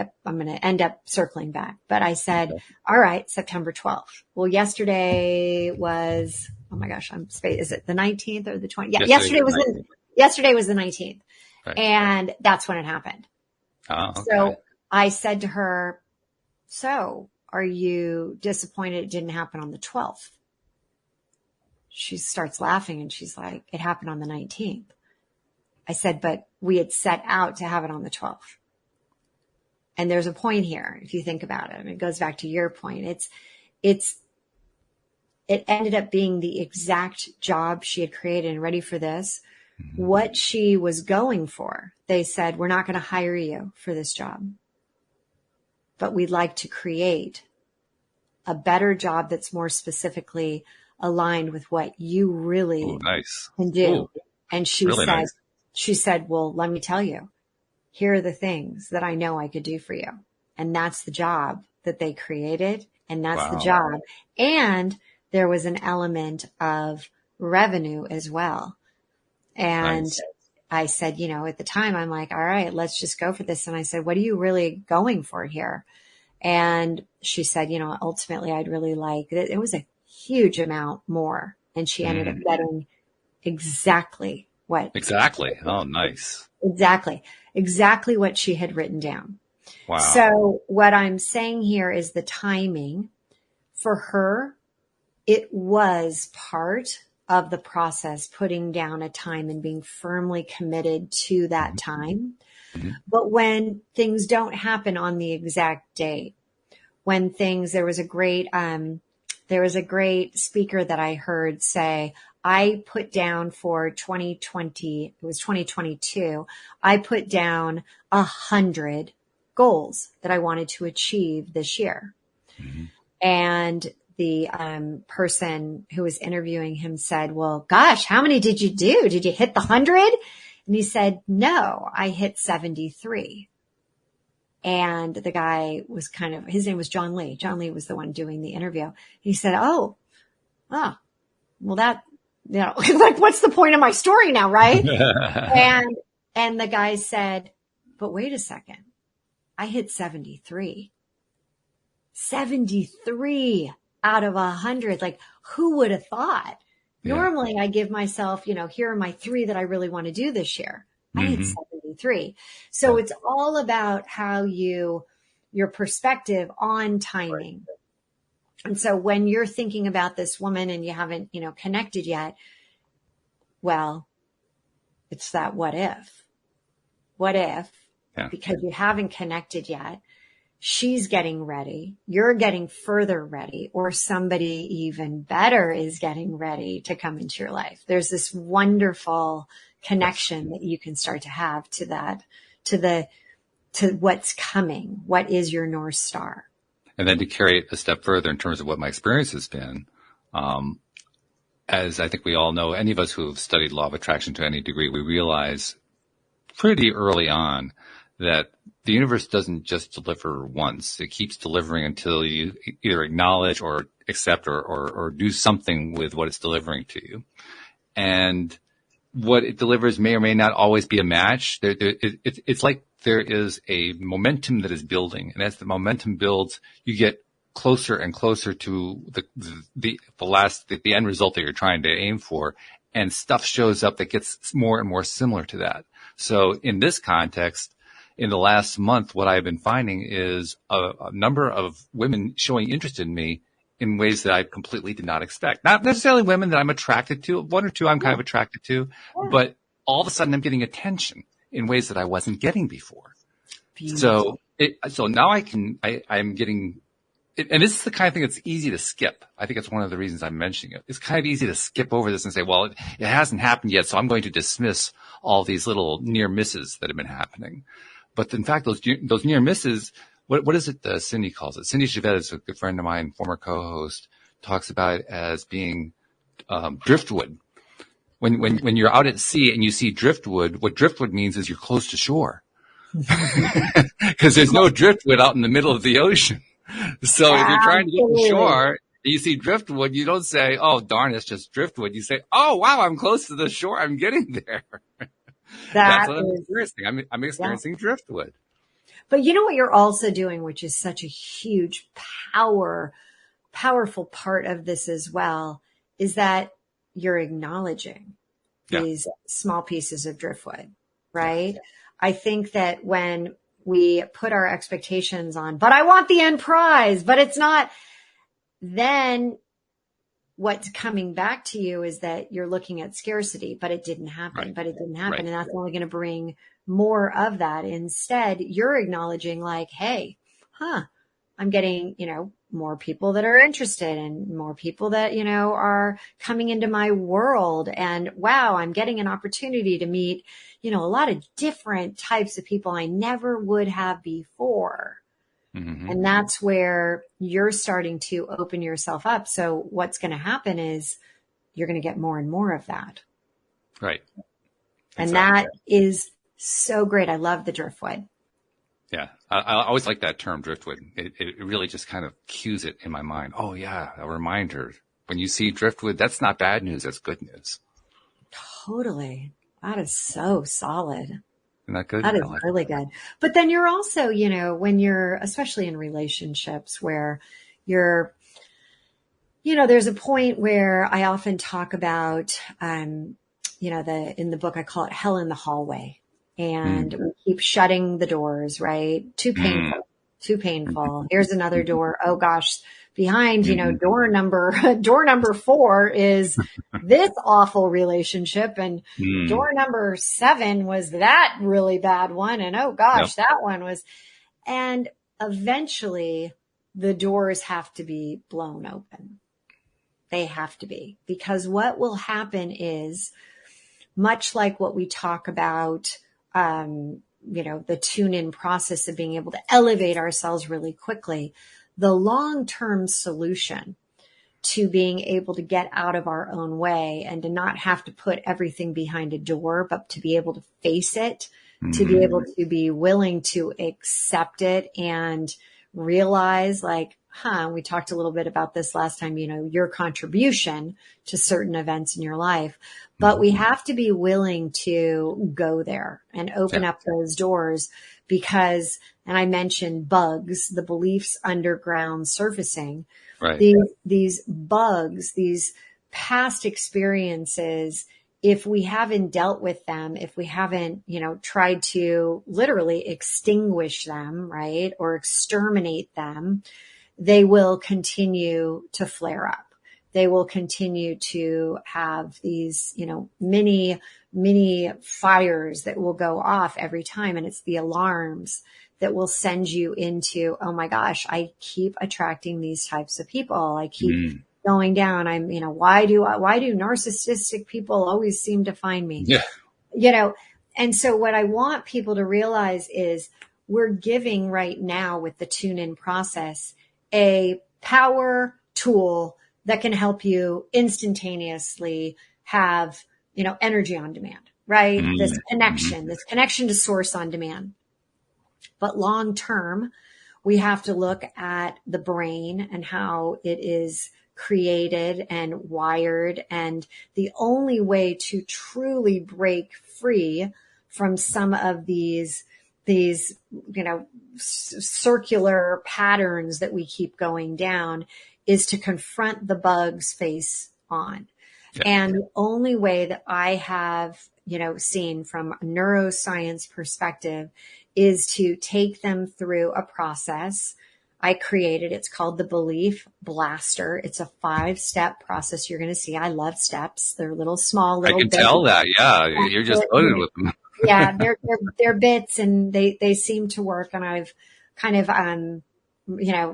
to end up circling back. But I said, okay, all right, September 12th. Well, yesterday was, oh my gosh, is it the 19th or the 20th? Yeah, yesterday was the 19th. Right. And that's when it happened. Oh, okay. So I said to her, so are you disappointed it didn't happen on the 12th? She starts laughing and she's like, it happened on the 19th. I said, but we had set out to have it on the 12th. And there's a point here, if you think about it, and it goes back to your point. It ended up being the exact job she had created. And ready for this, what she was going for. They said, we're not going to hire you for this job, but we'd like to create a better job that's more specifically aligned with what you really can do. Ooh, and she really said, nice. She said, well, let me tell you, here are the things that I know I could do for you. And that's the job that they created. And that's the job. And there was an element of revenue as well. And nice. I said, at the time, I'm like, all right, let's just go for this. And I said, what are you really going for here? And she said, ultimately, I'd really like it. It was a huge amount more. And she ended up getting exactly what. Exactly. Oh, nice. Exactly what she had written down. Wow. So what I'm saying here is the timing for her, it was part of the process, putting down a time and being firmly committed to that time. Mm-hmm. But when things don't happen on the exact date, there was a great speaker that I heard say, I put down for 2020, it was 2022, I put down 100 goals that I wanted to achieve this year. Mm-hmm. And the person who was interviewing him said, well, gosh, how many did you do? Did you hit the 100? And he said, no, I hit 73. And the guy was his name was John Lee. John Lee was the one doing the interview. He said, well, that, like, what's the point of my story now, right? and the guy said, but wait a second, I hit 73. 73 out of 100. Like, who would have thought? Yeah. Normally I give myself, here are my 3 that I really want to do this year. I hit 73. So it's all about how your perspective on timing. Right. And so when you're thinking about this woman and you haven't, connected yet, well, it's that what if, because you haven't connected yet, she's getting ready, you're getting further ready, or somebody even better is getting ready to come into your life. There's this wonderful connection that you can start to have to that, to the to what's coming. What is your North Star? And then to carry it a step further in terms of what my experience has been, as I think we all know, any of us who have studied law of attraction to any degree, we realize pretty early on that the universe doesn't just deliver once. It keeps delivering until you either acknowledge or accept or do something with what it's delivering to you. And what it delivers may or may not always be a match. It's like there is a momentum that is building. And as the momentum builds, you get closer and closer to the end result that you're trying to aim for. And stuff shows up that gets more and more similar to that. So in this context, in the last month, what I've been finding is a number of women showing interest in me in ways that I completely did not expect. Not necessarily women that I'm attracted to. One or two I'm kind of attracted to, but all of a sudden I'm getting attention in ways that I wasn't getting before. Beautiful. So now I'm getting, and this is the kind of thing that's easy to skip. I think it's one of the reasons I'm mentioning it. It's kind of easy to skip over this and say, well, it hasn't happened yet, so I'm going to dismiss all these little near misses that have been happening. But in fact, those near misses, what is it Cindy calls it? Cindy Chavez, a good friend of mine, former co-host, talks about it as being driftwood. When you're out at sea and you see driftwood, what driftwood means is you're close to shore. Because there's no driftwood out in the middle of the ocean. So if you're trying to get to shore and you see driftwood, you don't say, oh, darn, it's just driftwood. You say, oh, wow, I'm close to the shore. I'm getting there. That's what I'm experiencing. I'm experiencing driftwood. But you know what you're also doing, which is such a huge, powerful part of this as well, is that you're acknowledging these small pieces of driftwood, right? Yeah. I think that when we put our expectations on, but I want the end prize, but it's not, then what's coming back to you is that you're looking at scarcity, but it didn't happen, And that's only going to bring more of that. Instead, you're acknowledging like, hey, I'm getting, more people that are interested and more people that, are coming into my world. And wow, I'm getting an opportunity to meet, a lot of different types of people I never would have before. Mm-hmm. And that's where you're starting to open yourself up. So what's going to happen is you're going to get more and more of that. Right. And that is so great. I love the driftwood. Yeah. I always like that term, driftwood. It really just kind of cues it in my mind. Oh yeah. A reminder. When you see driftwood, that's not bad news. That's good news. Totally. That is so solid. Isn't that good? That is really good. But then you're also, when you're, especially in relationships where you're, there's a point where I often talk about, in the book, I call it hell in the hallway. And we keep shutting the doors, right? Too painful. Here's another door. Oh gosh, behind, door number 4 is this awful relationship. And door number 7 was that really bad one. And oh gosh, that one was, and eventually the doors have to be blown open. They have to be, because what will happen is much like what we talk about, the tune-in process of being able to elevate ourselves really quickly. The long-term solution to being able to get out of our own way and to not have to put everything behind a door, but to be able to face it, to be able to be willing to accept it and realize like, we talked a little bit about this last time, your contribution to certain events in your life, but we have to be willing to go there and open up those doors because, and I mentioned bugs, the beliefs underground surfacing, right. These bugs, these past experiences, if we haven't dealt with them, if we haven't, tried to literally extinguish them, right, or exterminate them, they will continue to flare up. They will continue to have these, mini fires that will go off every time. And it's the alarms that will send you into, oh my gosh, I keep attracting these types of people. I keep going down. I'm, why do narcissistic people always seem to find me? Yeah. And so what I want people to realize is we're giving right now with the tune in process a power tool that can help you instantaneously have, energy on demand, right? This connection to source on demand. But long term, we have to look at the brain and how it is created and wired. And the only way to truly break free from some of these, circular patterns that we keep going down is to confront the bugs face on. Yeah. And the only way that I have, seen from a neuroscience perspective is to take them through a process I created. It's called the Belief Blaster. It's a 5-step process. You're going to see. I love steps. They're small. I can tell that. Yeah. You're just loaded with them. Yeah. They're bits, and they seem to work. And I've kind of,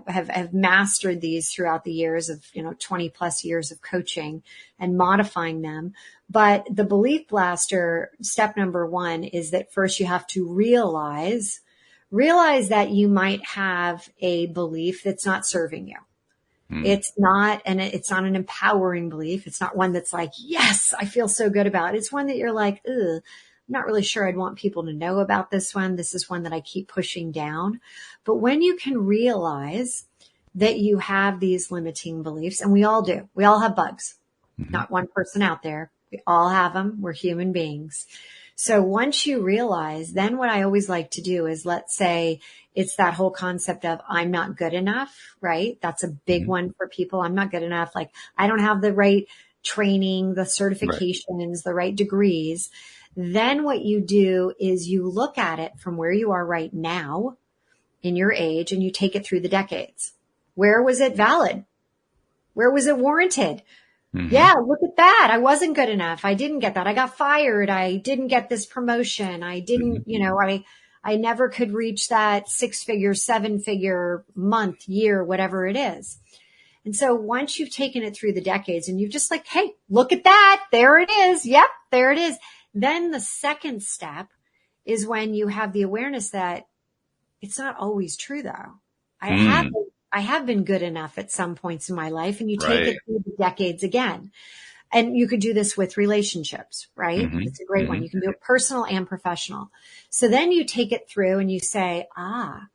have mastered these throughout the years of, 20 plus years of coaching and modifying them. But the Belief Blaster, step number 1 is that first you have to realize that you might have a belief that's not serving you. It's not an empowering belief. It's not one that's like, yes, I feel so good about it. It's one that you're like, ugh, I'm not really sure I'd want people to know about this one. This is one that I keep pushing down. But when you can realize that you have these limiting beliefs, and we all do, we all have bugs, not one person out there. We all have them. We're human beings. So once you realize, then what I always like to do is, let's say it's that whole concept of I'm not good enough, right? That's a big one for people. I'm not good enough. Like, I don't have the right training, the certifications, the right degrees. Then what you do is you look at it from where you are right now in your age, and you take it through the decades. Where was it valid? Where was it warranted? Yeah, look at that. I wasn't good enough. I didn't get that. I got fired. I didn't get this promotion. I didn't, I never could reach that 6-figure, 7-figure month, year, whatever it is. And so once you've taken it through the decades and you've just like, hey, look at that. There it is. Yep, there it is. Then the second step is when you have the awareness that it's not always true, though. I have been good enough at some points in my life, and you take it through the decades again. And you could do this with relationships, right? It's a great one. You can do it personal and professional. So then you take it through and you say, and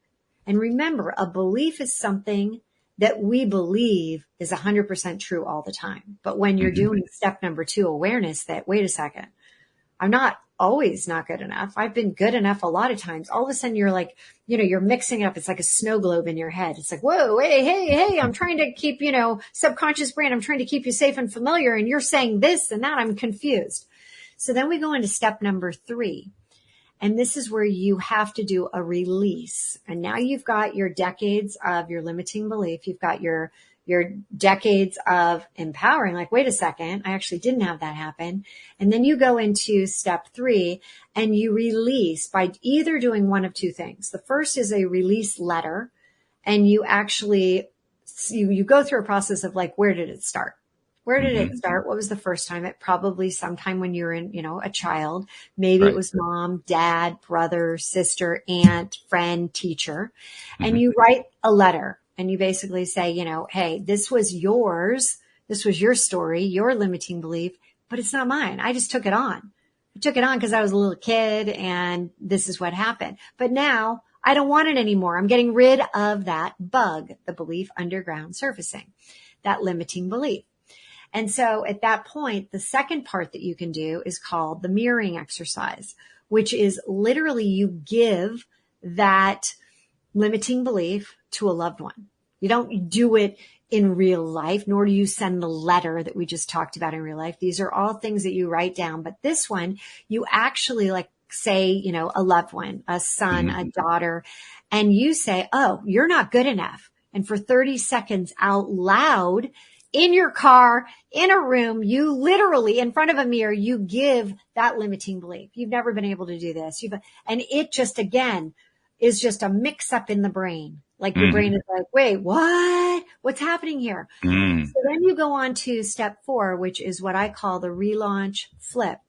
remember, a belief is something that we believe is 100% true all the time. But when you're doing step number 2, awareness that, wait a second, I'm not always not good enough. I've been good enough a lot of times. All of a sudden you're like, you're mixing it up. It's like a snow globe in your head. It's like, whoa, hey, I'm trying to keep, subconscious brain. I'm trying to keep you safe and familiar. And you're saying this and that. I'm confused. So then we go into step number 3. And this is where you have to do a release. And now you've got your decades of your limiting belief. You've got your decades of empowering, like, wait a second, I actually didn't have that happen. And then you go into step 3 and you release by either doing one of 2 things. The first is a release letter, and you actually, you go through a process of like, where did it start? Where did it start? What was the first time? It probably sometime when you were a child. Maybe it was mom, dad, brother, sister, aunt, friend, teacher. And you write a letter. And you basically say, hey, this was yours. This was your story, your limiting belief, but it's not mine. I just took it on. I took it on because I was a little kid and this is what happened. But now I don't want it anymore. I'm getting rid of that bug, the belief underground surfacing, that limiting belief. And so at that point, the second part that you can do is called the mirroring exercise, which is literally you give that limiting belief to a loved one. You don't do it in real life, nor do you send the letter that we just talked about in real life. These are all things that you write down. But this one, you actually say, a loved one, a son, a daughter, and you say, oh, you're not good enough. And for 30 seconds out loud in your car, in a room, you literally in front of a mirror, you give that limiting belief. You've never been able to do this. And it just, again, is just a mix up in the brain. Like your brain is like, wait, what? What's happening here? So then you go on to step 4, which is what I call the relaunch flip.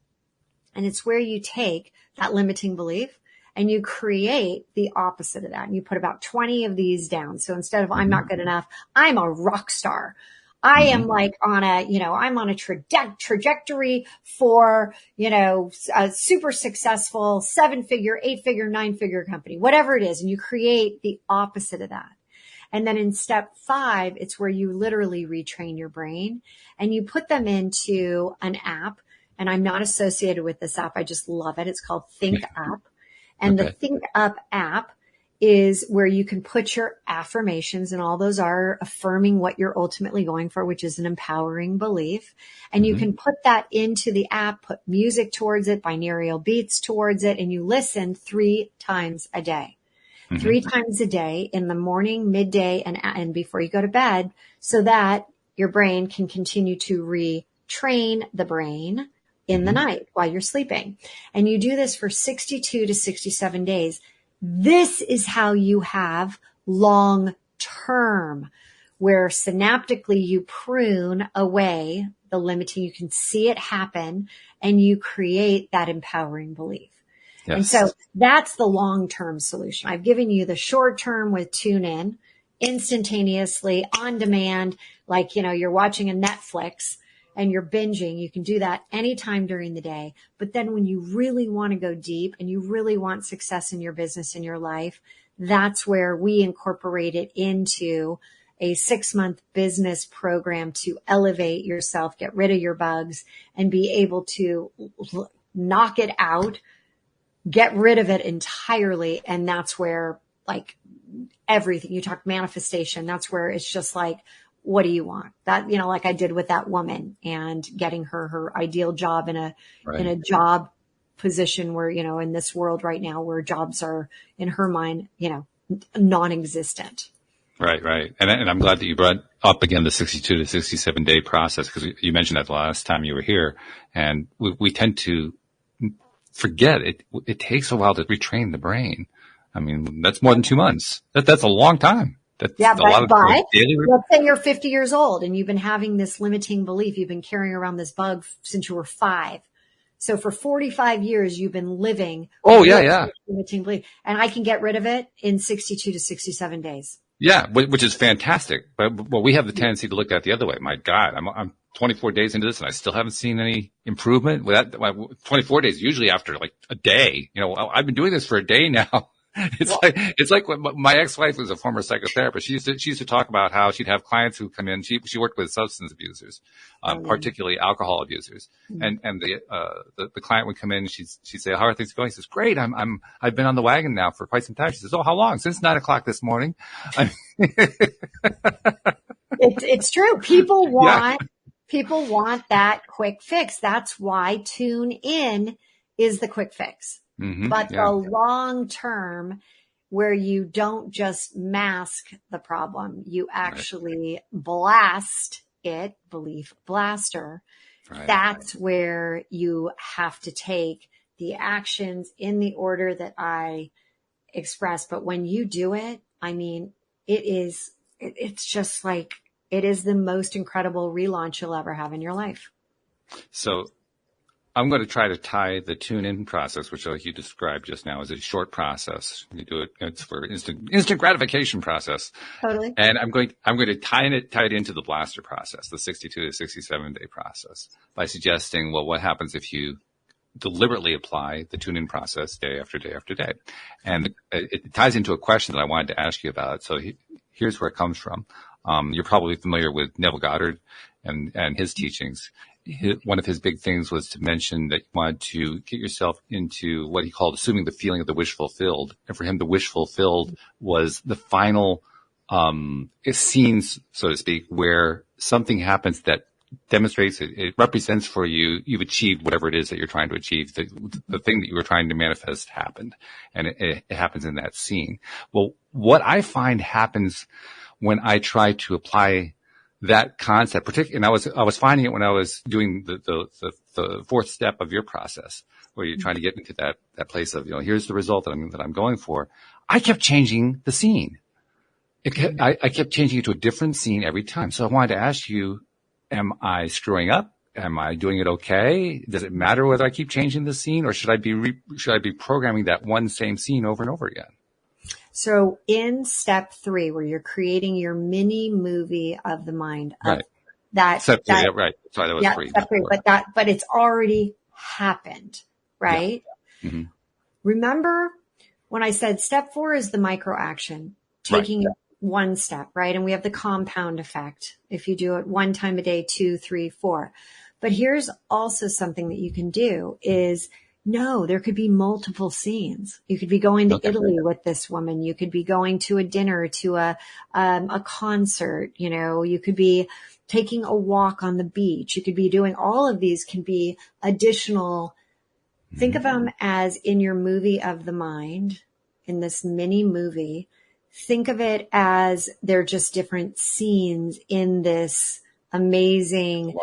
And it's where you take that limiting belief and you create the opposite of that. And you put about 20 of these down. So instead of I'm not good enough, I'm a rock star. I am like on a, I'm on a trajectory for, a super successful 7-figure, 8-figure, 9-figure company, whatever it is. And you create the opposite of that. And then in step 5, it's where you literally retrain your brain and you put them into an app. And I'm not associated with this app. I just love it. It's called Think Up. And the Think Up app is where you can put your affirmations, and all those are affirming what you're ultimately going for, which is an empowering belief. And you can put that into the app, put music towards it, binaural beats towards it, and you listen 3 times a day. 3 times a day in the morning, midday, and before you go to bed, so that your brain can continue to retrain the brain in the night while you're sleeping. And you do this for 62 to 67 days. This is how you have long term, where synaptically you prune away the limiting. You can see it happen and you create that empowering belief. Yes. And so that's the long-term solution. I've given you the short-term with tune in, instantaneously, on demand, like, you're watching a Netflix and you're binging. You can do that anytime during the day. But then when you really want to go deep and you really want success in your business, in your life, that's where we incorporate it into a 6-month business program to elevate yourself, get rid of your bugs, and be able to knock it out, get rid of it entirely. And that's where, like, everything, you talk manifestation, that's where it's just like, what do you want? That, like I did with that woman and getting her ideal job in a job position where, in this world right now where jobs are, in her mind, non-existent. Right. And I'm glad that you brought up again the 62 to 67 day process, because you mentioned that the last time you were here, and we tend to forget it. It takes a while to retrain the brain. I mean, that's more than 2 months. That's a long time. That's a lot of daily. Let's say you're 50 years old and you've been having this limiting belief. You've been carrying around this bug since you were 5. So for 45 years, you've been living. Limiting belief. And I can get rid of it in 62 to 67 days. Yeah, which is fantastic. But we have the tendency to look at it the other way. My God, I'm 24 days into this and I still haven't seen any improvement. 24 days, usually after like a day. I've been doing this for a day now. It's like when my ex-wife was a former psychotherapist. She used to talk about how she'd have clients who come in. She worked with substance abusers, particularly alcohol abusers. And the client would come in and she'd say, "How are things going?" He says, "Great. I've been on the wagon now for quite some time." She says, "Oh, how long?" "Since 9:00 this morning." It's true. People want that quick fix. That's why tune in is the quick fix. But the long term, where you don't just mask the problem, you actually blast it, belief blaster. That's where you have to take the actions in the order that I expressed. But when you do it, I mean, it's just like, it is the most incredible relaunch you'll ever have in your life. So I'm going to try to tie the tune-in process, which like you described just now, as a short process. You do it; it's for instant gratification process. Totally. And I'm going to tie it into the blaster process, the 62 to 67 day process, by suggesting, well, what happens if you deliberately apply the tune-in process day after day after day? And it ties into a question that I wanted to ask you about. So here's where it comes from. You're probably familiar with Neville Goddard and his teachings. One of his big things was to mention that you wanted to get yourself into what he called assuming the feeling of the wish fulfilled. And for him, the wish fulfilled was the final scenes, so to speak, where something happens that demonstrates it represents for you, you've achieved whatever it is that you're trying to achieve. The thing that you were trying to manifest happened, and it happens in that scene. Well, what I find happens when I try to apply that concept, particularly, and I was finding it when I was doing the fourth step of your process, where you're trying to get into that place of, here's the result that I'm going for. I kept changing the scene. I kept changing it to a different scene every time. So I wanted to ask you, am I screwing up? am I doing it okay? Does it matter whether I keep changing the scene, or should I be programming that one same scene over and over again? So in step 3, where you're creating your mini movie of the mind, of Right. that, Step 3, that, right. Sorry, that was yeah, 3. step 3, but it's already happened, right? Yeah. Mm-hmm. Remember when I said step 4 is the micro action, taking it one step, right? And we have the compound effect. If you do it 1 time a day, 2, 3, 4. But here's also something that you can do is, no, there could be multiple scenes. You could be going to Italy with this woman. You could be going to a dinner, to a concert. You know, you could be taking a walk on the beach. You could be doing all of these can be additional. Think of them as in your movie of the mind, in this mini movie. Think of it as they're just different scenes in this amazing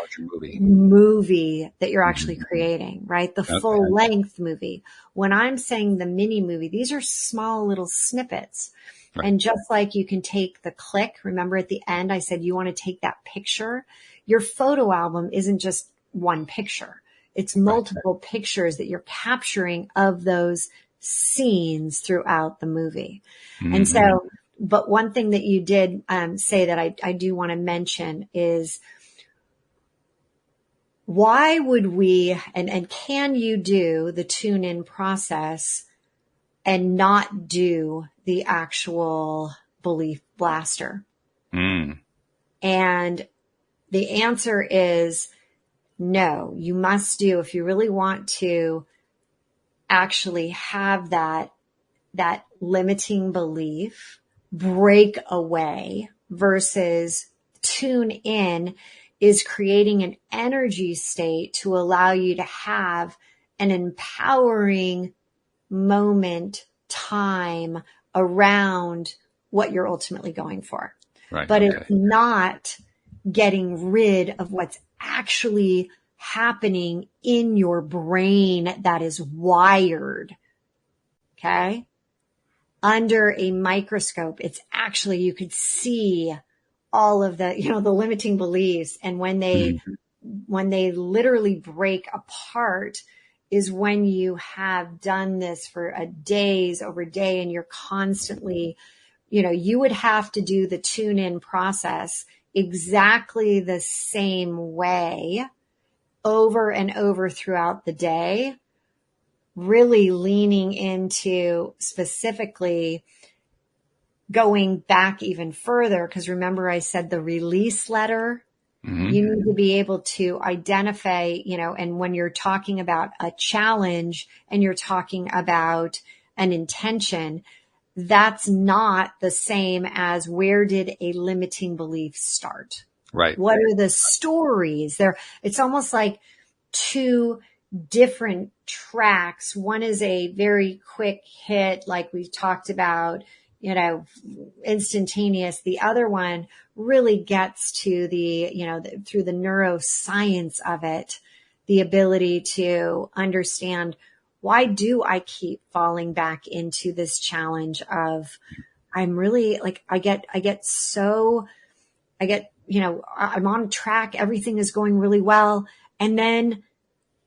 movie that you're actually creating, right? The full length movie. When I'm saying the mini movie, these are small little snippets. Right. And just like you can take the click, remember at the end, I said, you want to take that picture. Your photo album isn't just one picture. It's multiple pictures that you're capturing of those scenes throughout the movie. Mm-hmm. And so, but one thing that you did say that I do want to mention is, why would we, and can you do the tune-in process and not do the actual belief blaster? Mm. And the answer is no. You must do, if you really want to actually have that limiting belief break away, versus tune in is creating an energy state to allow you to have an empowering moment, time around what you're ultimately going for. Right. But it's not getting rid of what's actually happening in your brain that is wired. Okay. Under a microscope, it's actually, you could see all of the, the limiting beliefs. And when they literally break apart is when you have done this for a days over day, and you're constantly, you would have to do the tune in process exactly the same way over and over throughout the day, really leaning into specifically going back even further. Because remember, I said the release letter, you need to be able to identify, and when you're talking about a challenge and you're talking about an intention, that's not the same as where did a limiting belief start? Right. What are the stories there? It's almost like two different tracks. One is a very quick hit, like we've talked about, instantaneous. The other one really gets to through the neuroscience of it, the ability to understand, why do I keep falling back into this challenge of, I'm really like, I'm on track. Everything is going really well. And then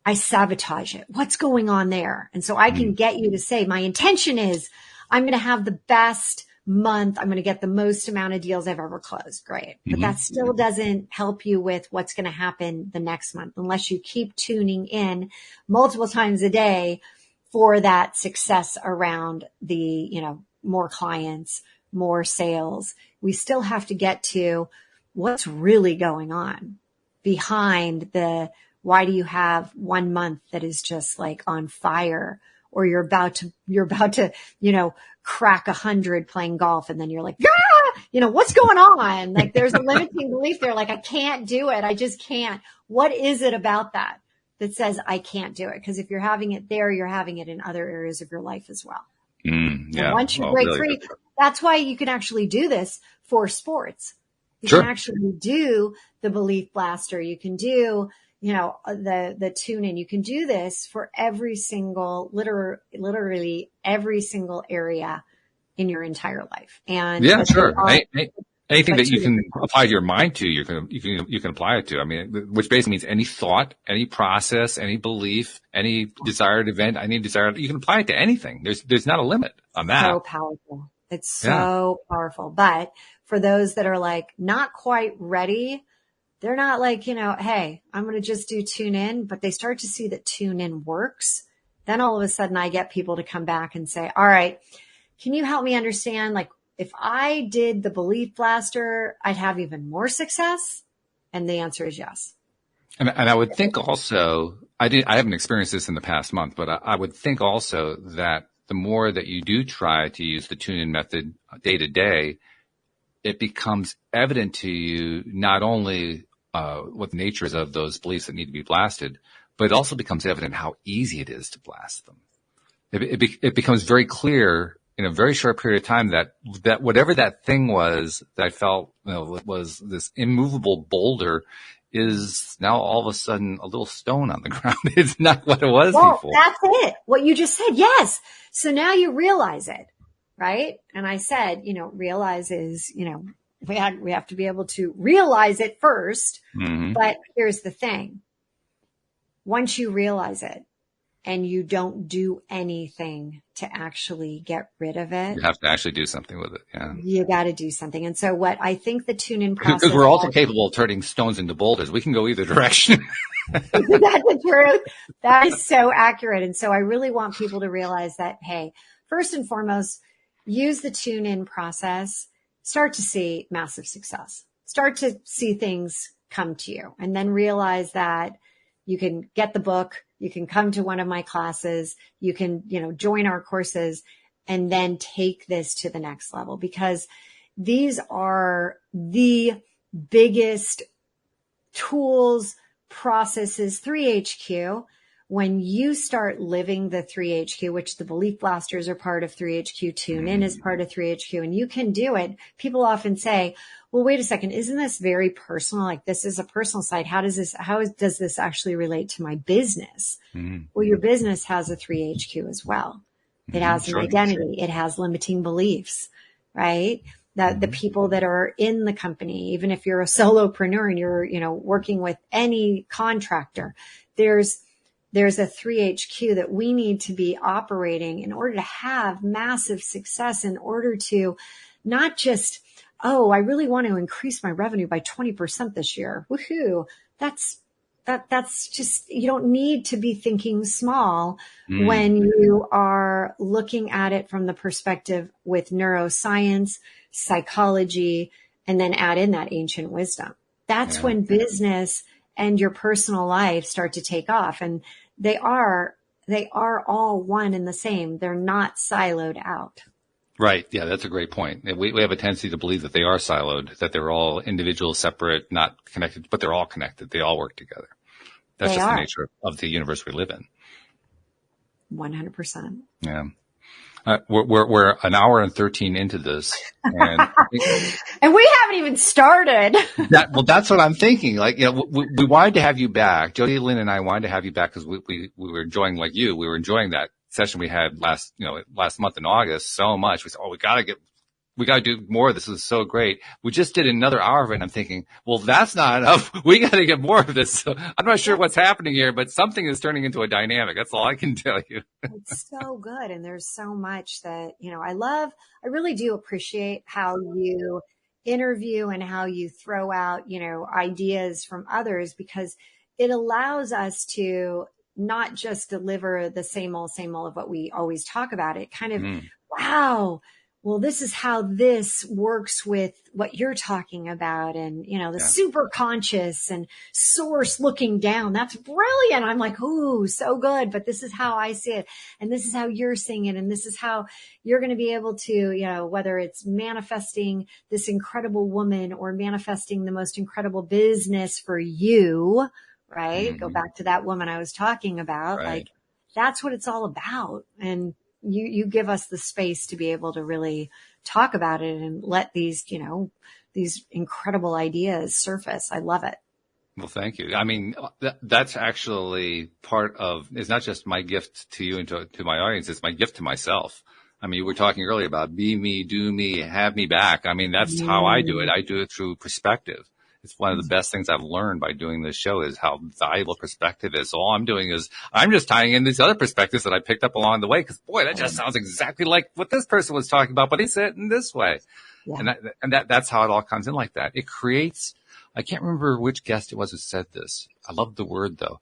I sabotage it. What's going on there? And so I can get you to say, my intention is I'm going to have the best month. I'm going to get the most amount of deals I've ever closed. Great. But that still doesn't help you with what's going to happen the next month, unless you keep tuning in multiple times a day for that success around the, more clients, more sales. We still have to get to what's really going on behind the, why do you have 1 month that is just like on fire, or you're about to, crack 100 playing golf, and then you're like, what's going on? Like, there's a limiting belief there. Like, I can't do it. I just can't. What is it about that says I can't do it? Because if you're having it there, you're having it in other areas of your life as well. And once you break free, that's why you can actually do this for sports. You can actually do the belief blaster. You can do, the tune in. You can do this for every single, literally every single area in your entire life. And Anything but that you can apply to your mind to, you can apply it to. I mean, which basically means any thought, any process, any belief, any desired event, you can apply it to anything. There's not a limit on that. So powerful. It's so powerful. But for those that are like not quite ready, they're not like, hey, I'm going to just do tune in, but they start to see that tune in works. Then all of a sudden I get people to come back and say, all right, can you help me understand, like, if I did the belief blaster, I'd have even more success? And the answer is yes. And I would think also, I haven't experienced this in the past month, but I would think also that the more that you do try to use the tune-in method day to day, it becomes evident to you not only what the nature is of those beliefs that need to be blasted, but it also becomes evident how easy it is to blast them. It becomes very clear in a very short period of time that whatever that thing was that I felt was this immovable boulder is now all of a sudden a little stone on the ground. It's not what it was before. That's it. What you just said. Yes. So now you realize it, right? And I said, realize is, we have to be able to realize it first. Mm-hmm. But here's the thing. Once you realize it and you don't do anything to actually get rid of it, you have to actually do something with it. Yeah. You got to do something. And so what I think the tune-in process, because we're also capable of turning stones into boulders. We can go either direction. That's the truth. That is so accurate. And so I really want people to realize that, hey, first and foremost, use the tune-in process, start to see massive success, start to see things come to you, and then realize that you can get the book, you can come to one of my classes, you can, join our courses, and then take this to the next level, because these are the biggest tools, processes, 3HQ. When you start living the 3HQ, which the belief blasters are part of 3HQ, tune in is part of 3HQ, and you can do it. People often say, well, wait a second, isn't this very personal? Like, this is a personal side. How does this actually relate to my business? Mm-hmm. Well, your business has a 3HQ as well. It has an identity. It has limiting beliefs, right? That the people that are in the company, even if you're a solopreneur and you're, working with any contractor, there's a 3HQ that we need to be operating in order to have massive success, in order to not just, I really want to increase my revenue by 20% this year. Woohoo. That's just, you don't need to be thinking small when you are looking at it from the perspective with neuroscience, psychology, and then add in that ancient wisdom. That's when business and your personal life start to take off. And they are all one and the same. They're not siloed out. Right. Yeah, that's a great point. We have a tendency to believe that they are siloed, that they're all individual, separate, not connected, but they're all connected. They all work together. That's just the nature of the universe we live in. 100%. Yeah. We're an hour and 13 into this, and we haven't even started. That's what I'm thinking. Like, we wanted to have you back. Jody Lynn and I wanted to have you back because we were enjoying, like you, we were enjoying that session we had last month in August so much. We said, we got to do more of this. This is so great. We just did another hour of it, and I'm thinking, well, that's not enough. We got to get more of this. So I'm not sure what's happening here, but something is turning into a dynamic. That's all I can tell you. It's so good. And there's so much that, I really do appreciate how you interview and how you throw out, ideas from others, because it allows us to not just deliver the same old of what we always talk about. It kind of, wow. Well, this is how this works with what you're talking about. And, the super conscious and source looking down. That's brilliant. I'm like, ooh, so good. But this is how I see it. And this is how you're seeing it. And this is how you're going to be able to, whether it's manifesting this incredible woman or manifesting the most incredible business for you, right? Mm-hmm. Go back to that woman I was talking about. Right. Like, that's what it's all about. And you give us the space to be able to really talk about it and let these incredible ideas surface. I love it. Well, thank you. I mean, that's actually part of, it's not just my gift to you and to my audience. It's my gift to myself. I mean, we were talking earlier about be me, do me, have me back. I mean, that's how I do it. I do it through perspective. It's one of the best things I've learned by doing this show is how valuable perspective is. So all I'm doing is I'm just tying in these other perspectives that I picked up along the way. Cause boy, that just sounds exactly like what this person was talking about, but he said it in this way. Yeah. And that's how it all comes in like that. It creates, I can't remember which guest it was who said this. I love the word though.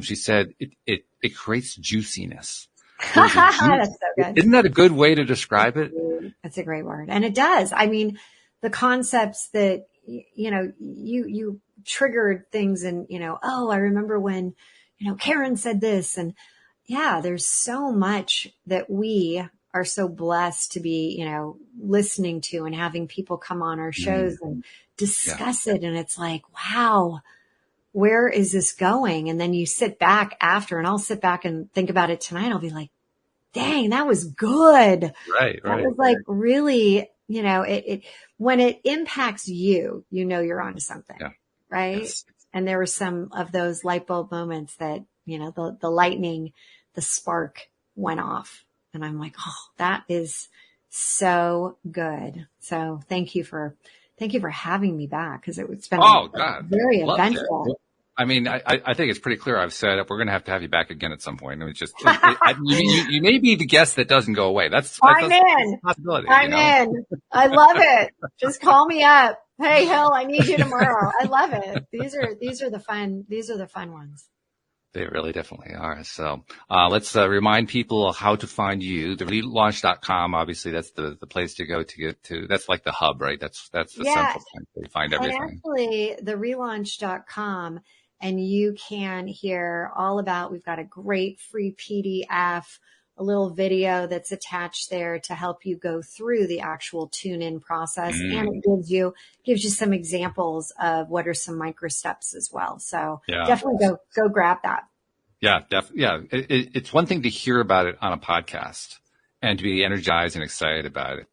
She said it creates juiciness. That's so good. Isn't that a good way to describe it? That's a great word. And it does. I mean, the concepts that, you triggered things and, oh, I remember when, Karen said this. And yeah, there's so much that we are so blessed to be, listening to and having people come on our shows and discuss it. And it's like, wow, where is this going? And then you sit back after, and I'll sit back and think about it tonight. I'll be like, dang, that was good. Right. That was like really, it when it impacts you, you're onto something, right? Yes. And there were some of those light bulb moments that, the lightning, the spark went off, and I'm like, oh, that is so good. So thank you for having me back, because it's been very eventful. I mean, I think it's pretty clear. I've said we're going to have you back again at some point. It's just, you may be the guest that doesn't go away. That's a possibility. I'm in. I love it. Just call me up. Hey, Hill, I need you tomorrow. I love it. These are the fun ones. They really definitely are. So, let's remind people how to find you. The relaunch.com, obviously that's the place to go to get to. That's like the hub, right? That's the central point to find everything. And actually the relaunch.com. And you can hear all about, we've got a great free PDF, a little video that's attached there to help you go through the actual tune-in process. And it gives you some examples of what are some micro steps as well. So definitely go grab that. Yeah, it's one thing to hear about it on a podcast and to be energized and excited about it.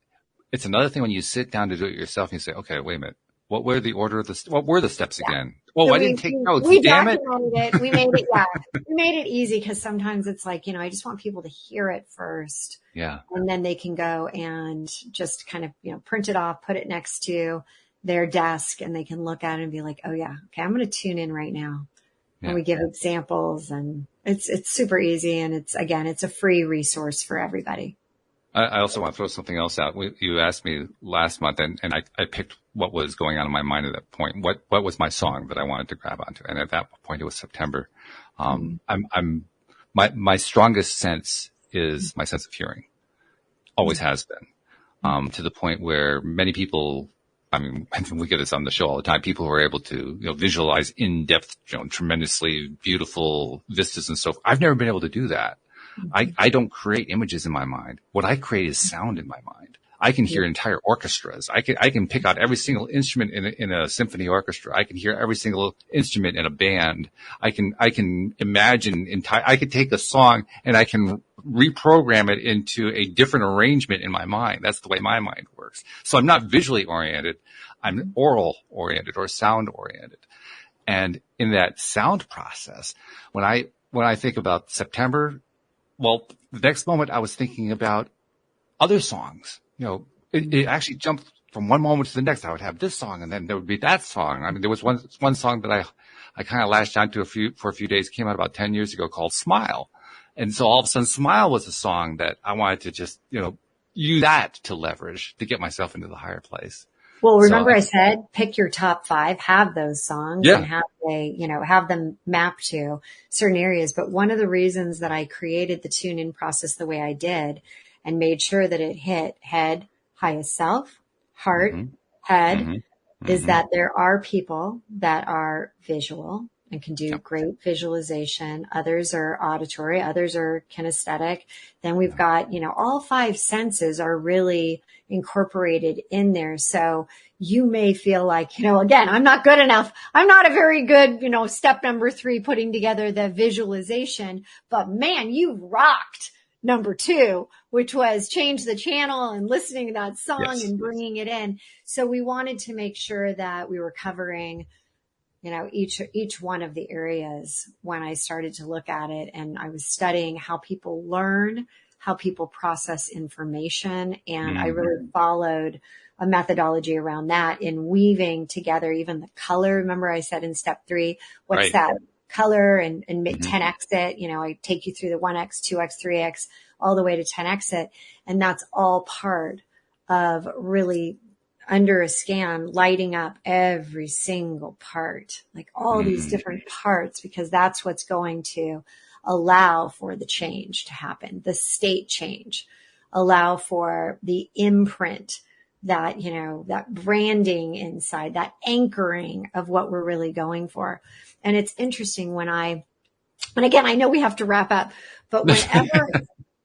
It's another thing when you sit down to do it yourself and you say, okay, wait a minute. What were the steps again? Oh, I didn't take notes. Damn it. We made it. Yeah. We made it easy, because sometimes it's like, I just want people to hear it first. Yeah. And then they can go and just kind of, print it off, put it next to their desk, and they can look at it and be like, oh yeah, okay, I'm going to tune in right now. Yeah. And we give examples, and it's super easy. And it's a free resource for everybody. I also want to throw something else out. You asked me last month, and I picked what was going on in my mind at that point. What was my song that I wanted to grab onto? And at that point, it was September. My strongest sense is my sense of hearing. Always has been. To the point where many people, I mean, we get this on the show all the time. People who are able to, visualize in depth, tremendously beautiful vistas and so forth. I've never been able to do that. I don't create images in my mind. What I create is sound in my mind. I can hear entire orchestras. I can pick out every single instrument in a symphony orchestra. I can hear every single instrument in a band. I can imagine I could take a song and I can reprogram it into a different arrangement in my mind. That's the way my mind works. So I'm not visually oriented. I'm oral oriented or sound oriented. And in that sound process, when I think about September, well, the next moment I was thinking about other songs. It actually jumped from one moment to the next. I would have this song, and then there would be that song. I mean, there was one song that I kind of latched onto for a few days, came out about 10 years ago, called Smile. And so all of a sudden, Smile was a song that I wanted to just, use that to leverage to get myself into the higher place. Well, remember I said, pick your top 5, have those songs and have them mapped to certain areas. But one of the reasons that I created the tune-in process the way I did and made sure that it hit head, highest self, heart, head, is that there are people that are visual and can do great visualization. Others are auditory. Others are kinesthetic. Then we've got, all 5 senses are really incorporated in there. So you may feel like, again, I'm not good enough. I'm not a very good, step number 3, putting together the visualization, but man, you rocked number 2, which was change the channel and listening to that song and bringing it in. So we wanted to make sure that we were covering, each one of the areas when I started to look at it, and I was studying how people learn, how people process information. And I really followed a methodology around that in weaving together even the color. Remember I said in step 3, what's that color and 10x it, you know, I take you through the 1x, 2x, 3x, all the way to 10x it. And that's all part of really under a scan, lighting up every single part, like all these different parts, because that's what's going to allow for the change to happen, the state change, allow for the imprint, that, you know, that branding inside, that anchoring of what we're really going for. And it's interesting and again, I know we have to wrap up, but whenever,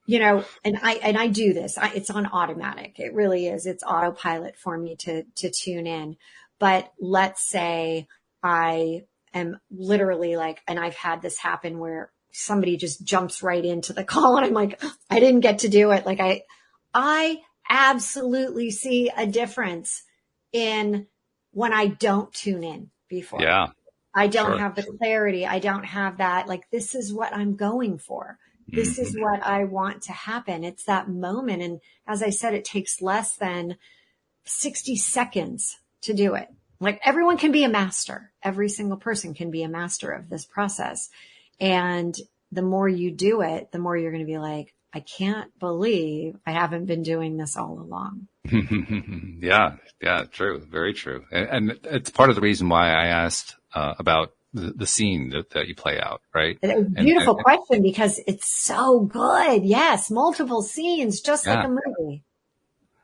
you know, and I do this, it's on automatic. It really is. It's autopilot for me to tune in. But let's say I am literally like, and I've had this happen where somebody just jumps right into the call and I'm like, I didn't get to do it. Like I absolutely see a difference in when I don't tune in before. Yeah. I don't have the clarity. I don't have that, like, this is what I'm going for. This is what I want to happen. It's that moment. And as I said, it takes less than 60 seconds to do it. Like, everyone can be a master. Every single person can be a master of this process. And the more you do it, the more you're going to be like, I can't believe I haven't been doing this all along. Yeah, true. Very true. And it's part of the reason why I asked about the scene that you play out, right? Beautiful question, because it's so good. Yes, multiple scenes, just like a movie.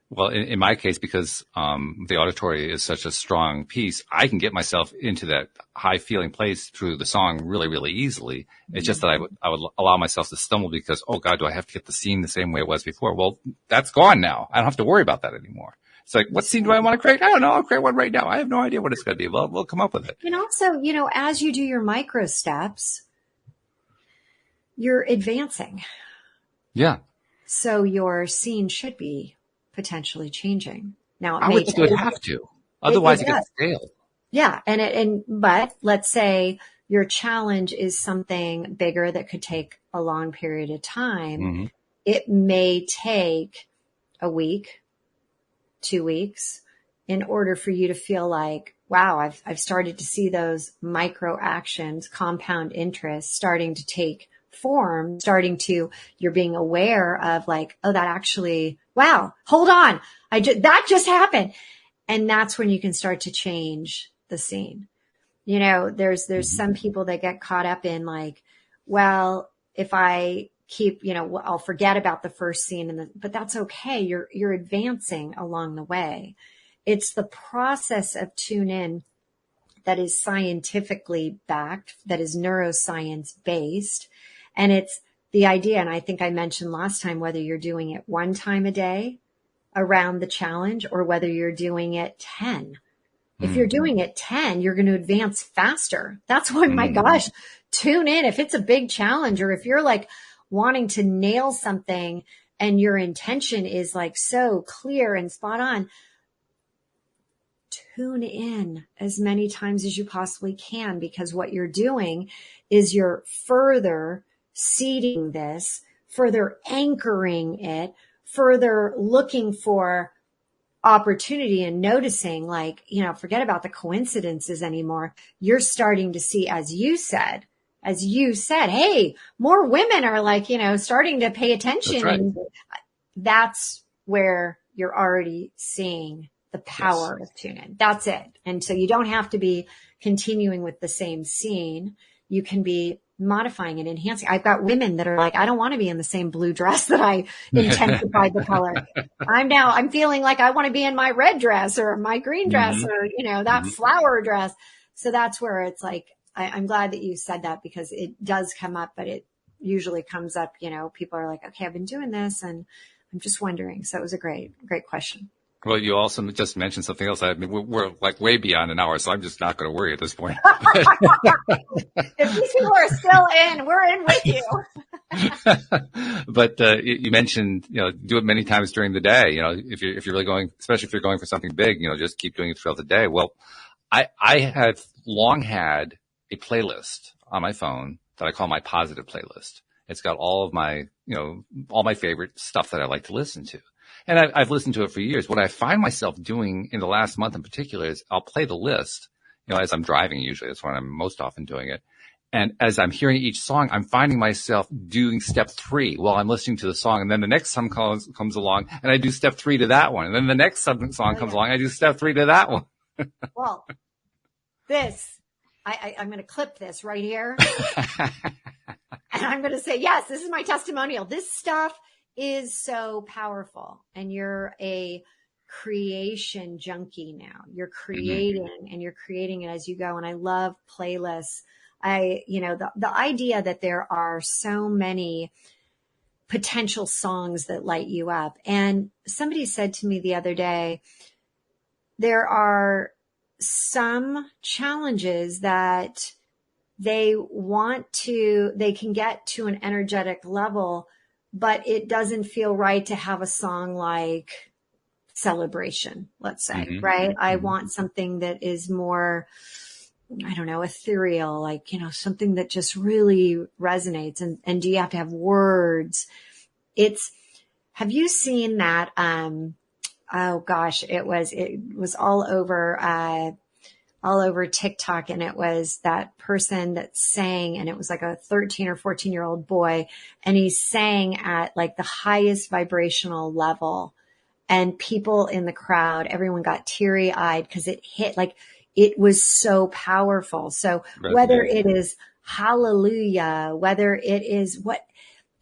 Well, in my case, because the auditory is such a strong piece, I can get myself into that high feeling place through the song really, really easily. It's just that I would allow myself to stumble because, oh God, do I have to get the scene the same way it was before? Well, that's gone now. I don't have to worry about that anymore. It's like, what scene do I want to create? I don't know. I'll create one right now. I have no idea what it's going to be. Well, we'll come up with it. And also, you know, as you do your micro steps, you're advancing. Yeah. So your scene should be potentially changing. Now, I would think it would have to. Otherwise, it gets stale. Yeah. But let's say your challenge is something bigger that could take a long period of time. Mm-hmm. It may take a week, 2 weeks in order for you to feel like, wow, I've started to see those micro actions, compound interest starting to take form, you're being aware of like, oh, that actually, wow, hold on. That just happened. And that's when you can start to change the scene. You know, there's some people that get caught up in like, well, if I keep, you know, I'll forget about the first scene but that's okay. You're advancing along the way. It's the process of tune in that is scientifically backed, that is neuroscience based. And it's the idea, and I think I mentioned last time, whether you're doing it 1 time a day around the challenge or whether you're doing it 10. If you're doing it 10, you're going to advance faster. That's when, my gosh, tune in. If it's a big challenge or if you're like wanting to nail something and your intention is like so clear and spot on, tune in as many times as you possibly can, because what you're doing is you're further seeding this, further anchoring it, further looking for opportunity and noticing, like, you know, forget about the coincidences anymore. You're starting to see, as you said, hey, more women are like, you know, starting to pay attention. That's right. And that's where you're already seeing the power of tune in. That's it. And so you don't have to be continuing with the same scene. You can be modifying and enhancing. I've got women that are like, I don't want to be in the same blue dress that I intensified the color. I'm feeling like I want to be in my red dress or my green dress or, you know, that flower dress. So that's where it's like, I'm glad that you said that, because it does come up, but it usually comes up, you know, people are like, okay, I've been doing this and I'm just wondering. So it was a great question. Well, you also just mentioned something else. I mean, we're like way beyond an hour, so I'm just not going to worry at this point. If these people are still in, we're in with you. But you mentioned, you know, do it many times during the day. You know, if you're really going, especially if you're going for something big, you know, just keep doing it throughout the day. Well, I have long had a playlist on my phone that I call my positive playlist. It's got all of my, all my favorite stuff that I like to listen to. And I've listened to it for years. What I find myself doing in the last month in particular is I'll play the list, as I'm driving usually. That's when I'm most often doing it. And as I'm hearing each song, I'm finding myself doing step 3 while I'm listening to the song. And then the next song comes along and I do step 3 to that one. And then the next song comes along, I do step 3 to that one. Well, I'm going to clip this right here. And I'm going to say, yes, this is my testimonial. This stuff is so powerful. And you're a creation junkie now. You're creating and you're creating it as you go. And I love playlists. The idea that there are so many potential songs that light you up. And somebody said to me the other day, there are some challenges that they can get to an energetic level, but it doesn't feel right to have a song like Celebration, let's say, right? I want something that is more, I don't know, ethereal, like, something that just really resonates. And do you have to have words? Have you seen that? Oh gosh, it was all over TikTok, and it was that person that sang, and it was like a 13 or 14-year-old boy, and he sang at like the highest vibrational level, and people in the crowd, everyone got teary eyed because it hit, like, it was so powerful. So whether it is hallelujah, whether it is what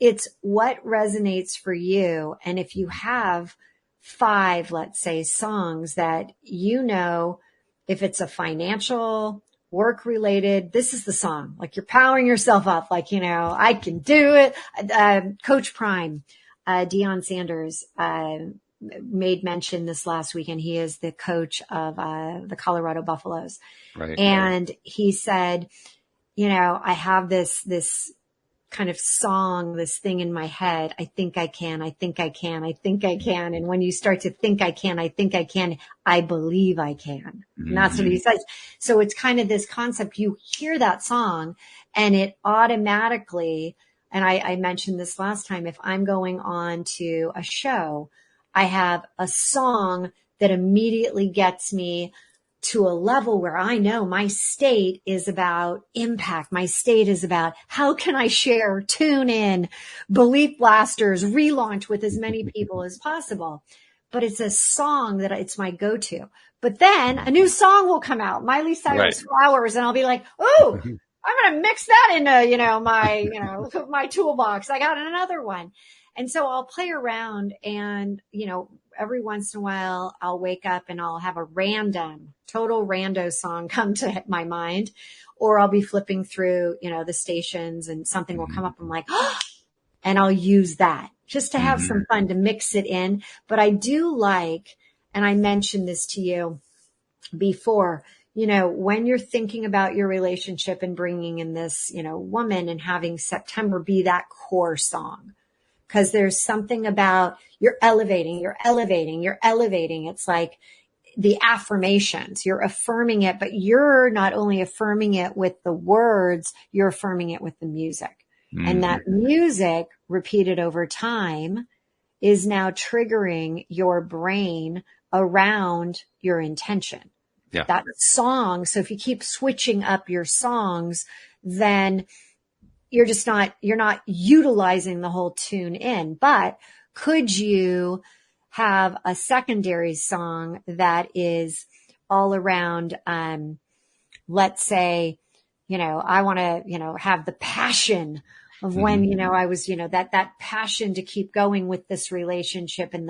resonates for you. And if you have 5, let's say, songs that, if it's a financial, work related, this is the song, like you're powering yourself up, like, I can do it. Coach Prime, Deion Sanders, made mention this last weekend. He is the coach of the Colorado Buffaloes. Right. And he said, I have this kind of song, this thing in my head. I think I can, I think I can, I think I can. And when you start to think I can, I think I can, I believe I can. And that's what he says. So it's kind of this concept. You hear that song and it automatically, and I mentioned this last time, if I'm going on to a show, I have a song that immediately gets me to a level where I know my state is about impact. My state is about how can I share, tune in, Belief Blasters, relaunch with as many people as possible. But it's a song that it's my go-to. But then a new song will come out, Miley Cyrus Flowers, and I'll be like, oh, I'm going to mix that into, my toolbox. I got another one. And so I'll play around and, every once in a while I'll wake up and I'll have a total rando song come to my mind, or I'll be flipping through, the stations and something will come up. I'm like, oh, and I'll use that just to have some fun, to mix it in. But I do like, and I mentioned this to you before, when you're thinking about your relationship and bringing in this, woman, and having September be that core song. Because there's something about you're elevating. It's like the affirmations. You're affirming it, but you're not only affirming it with the words, you're affirming it with the music. And that music repeated over time is now triggering your brain around your intention. Yeah. That song. So if you keep switching up your songs, then you're not utilizing the whole tune in. But could you have a secondary song that is all around, let's say, I want to, have the passion of when, I was, that passion to keep going with this relationship, and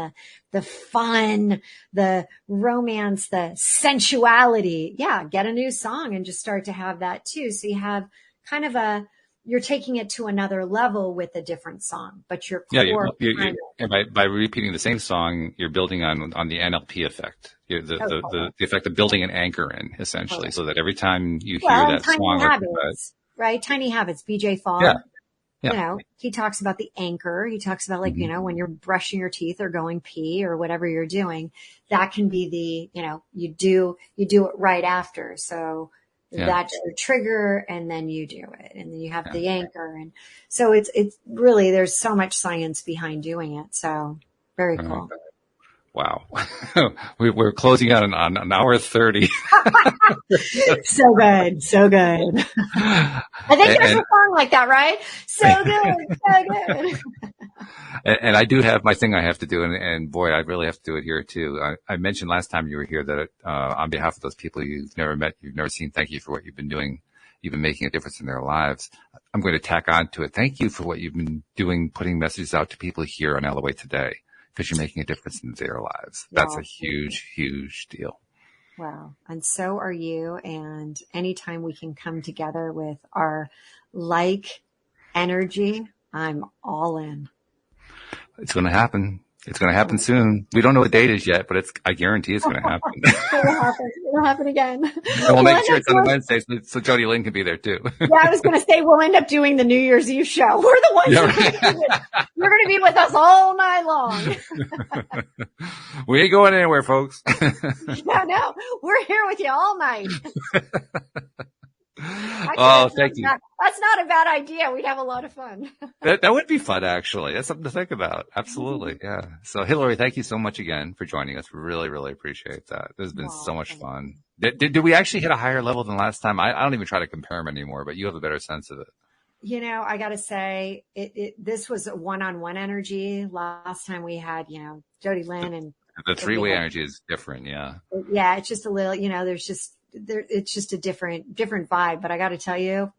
the fun, the romance, the sensuality. Yeah. Get a new song and just start to have that too. So you have kind of you're taking it to another level with a different song, but your core. By repeating the same song, you're building on the NLP effect, the effect of building an anchor in, essentially, so that every time you hear that song, right? Tiny Habits, BJ Fogg. Yeah. He talks about the anchor. He talks about when you're brushing your teeth or going pee or whatever you're doing, that can be the, you do it right after. So that's your trigger, and then you do it, and then you have the anchor. And so it's really, there's so much science behind doing it. So very cool. Wow. We're closing out on an hour 30. So good. So good. I think there's a song like that, right? So good. So good. And I do have my thing I have to do, and boy, I really have to do it here too. I mentioned last time you were here that on behalf of those people you've never met, you've never seen, thank you for what you've been doing. You've been making a difference in their lives. I'm going to tack on to it. Thank you for what you've been doing, putting messages out to people here on LOA today, because you're making a difference in their lives. That's a huge, huge deal. Wow. And so are you. And anytime we can come together with our like energy, I'm all in. It's going to happen. It's going to happen soon. We don't know what date is yet, but I guarantee it's going to happen. It'll happen again. And we'll make sure it's on a Wednesday so Jody Lynn can be there too. Yeah, I was going to say we'll end up doing the New Year's Eve show. We're the ones you're going to be with us all night long. We ain't going anywhere, folks. No, we're here with you all night. Actually, thank you. That's not a bad idea. We'd have a lot of fun. That would be fun, actually. That's something to think about. Absolutely. Yeah. So Hilary, thank you so much again for joining us. We really, really appreciate that. This has been so much fun. Did we actually hit a higher level than last time? I don't even try to compare them anymore, but you have a better sense of it. You know, I got to say this was a one-on-one energy. Last time we had, Jody Lynn and the three-way energy is different. Yeah. Yeah. It's just a little, it's just a different vibe. But I got to tell you,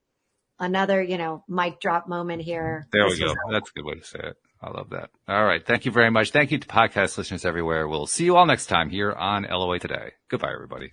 another, mic drop moment here. There we go. That's a good way to say it. I love that. All right. Thank you very much. Thank you to podcast listeners everywhere. We'll see you all next time here on LOA Today. Goodbye, everybody.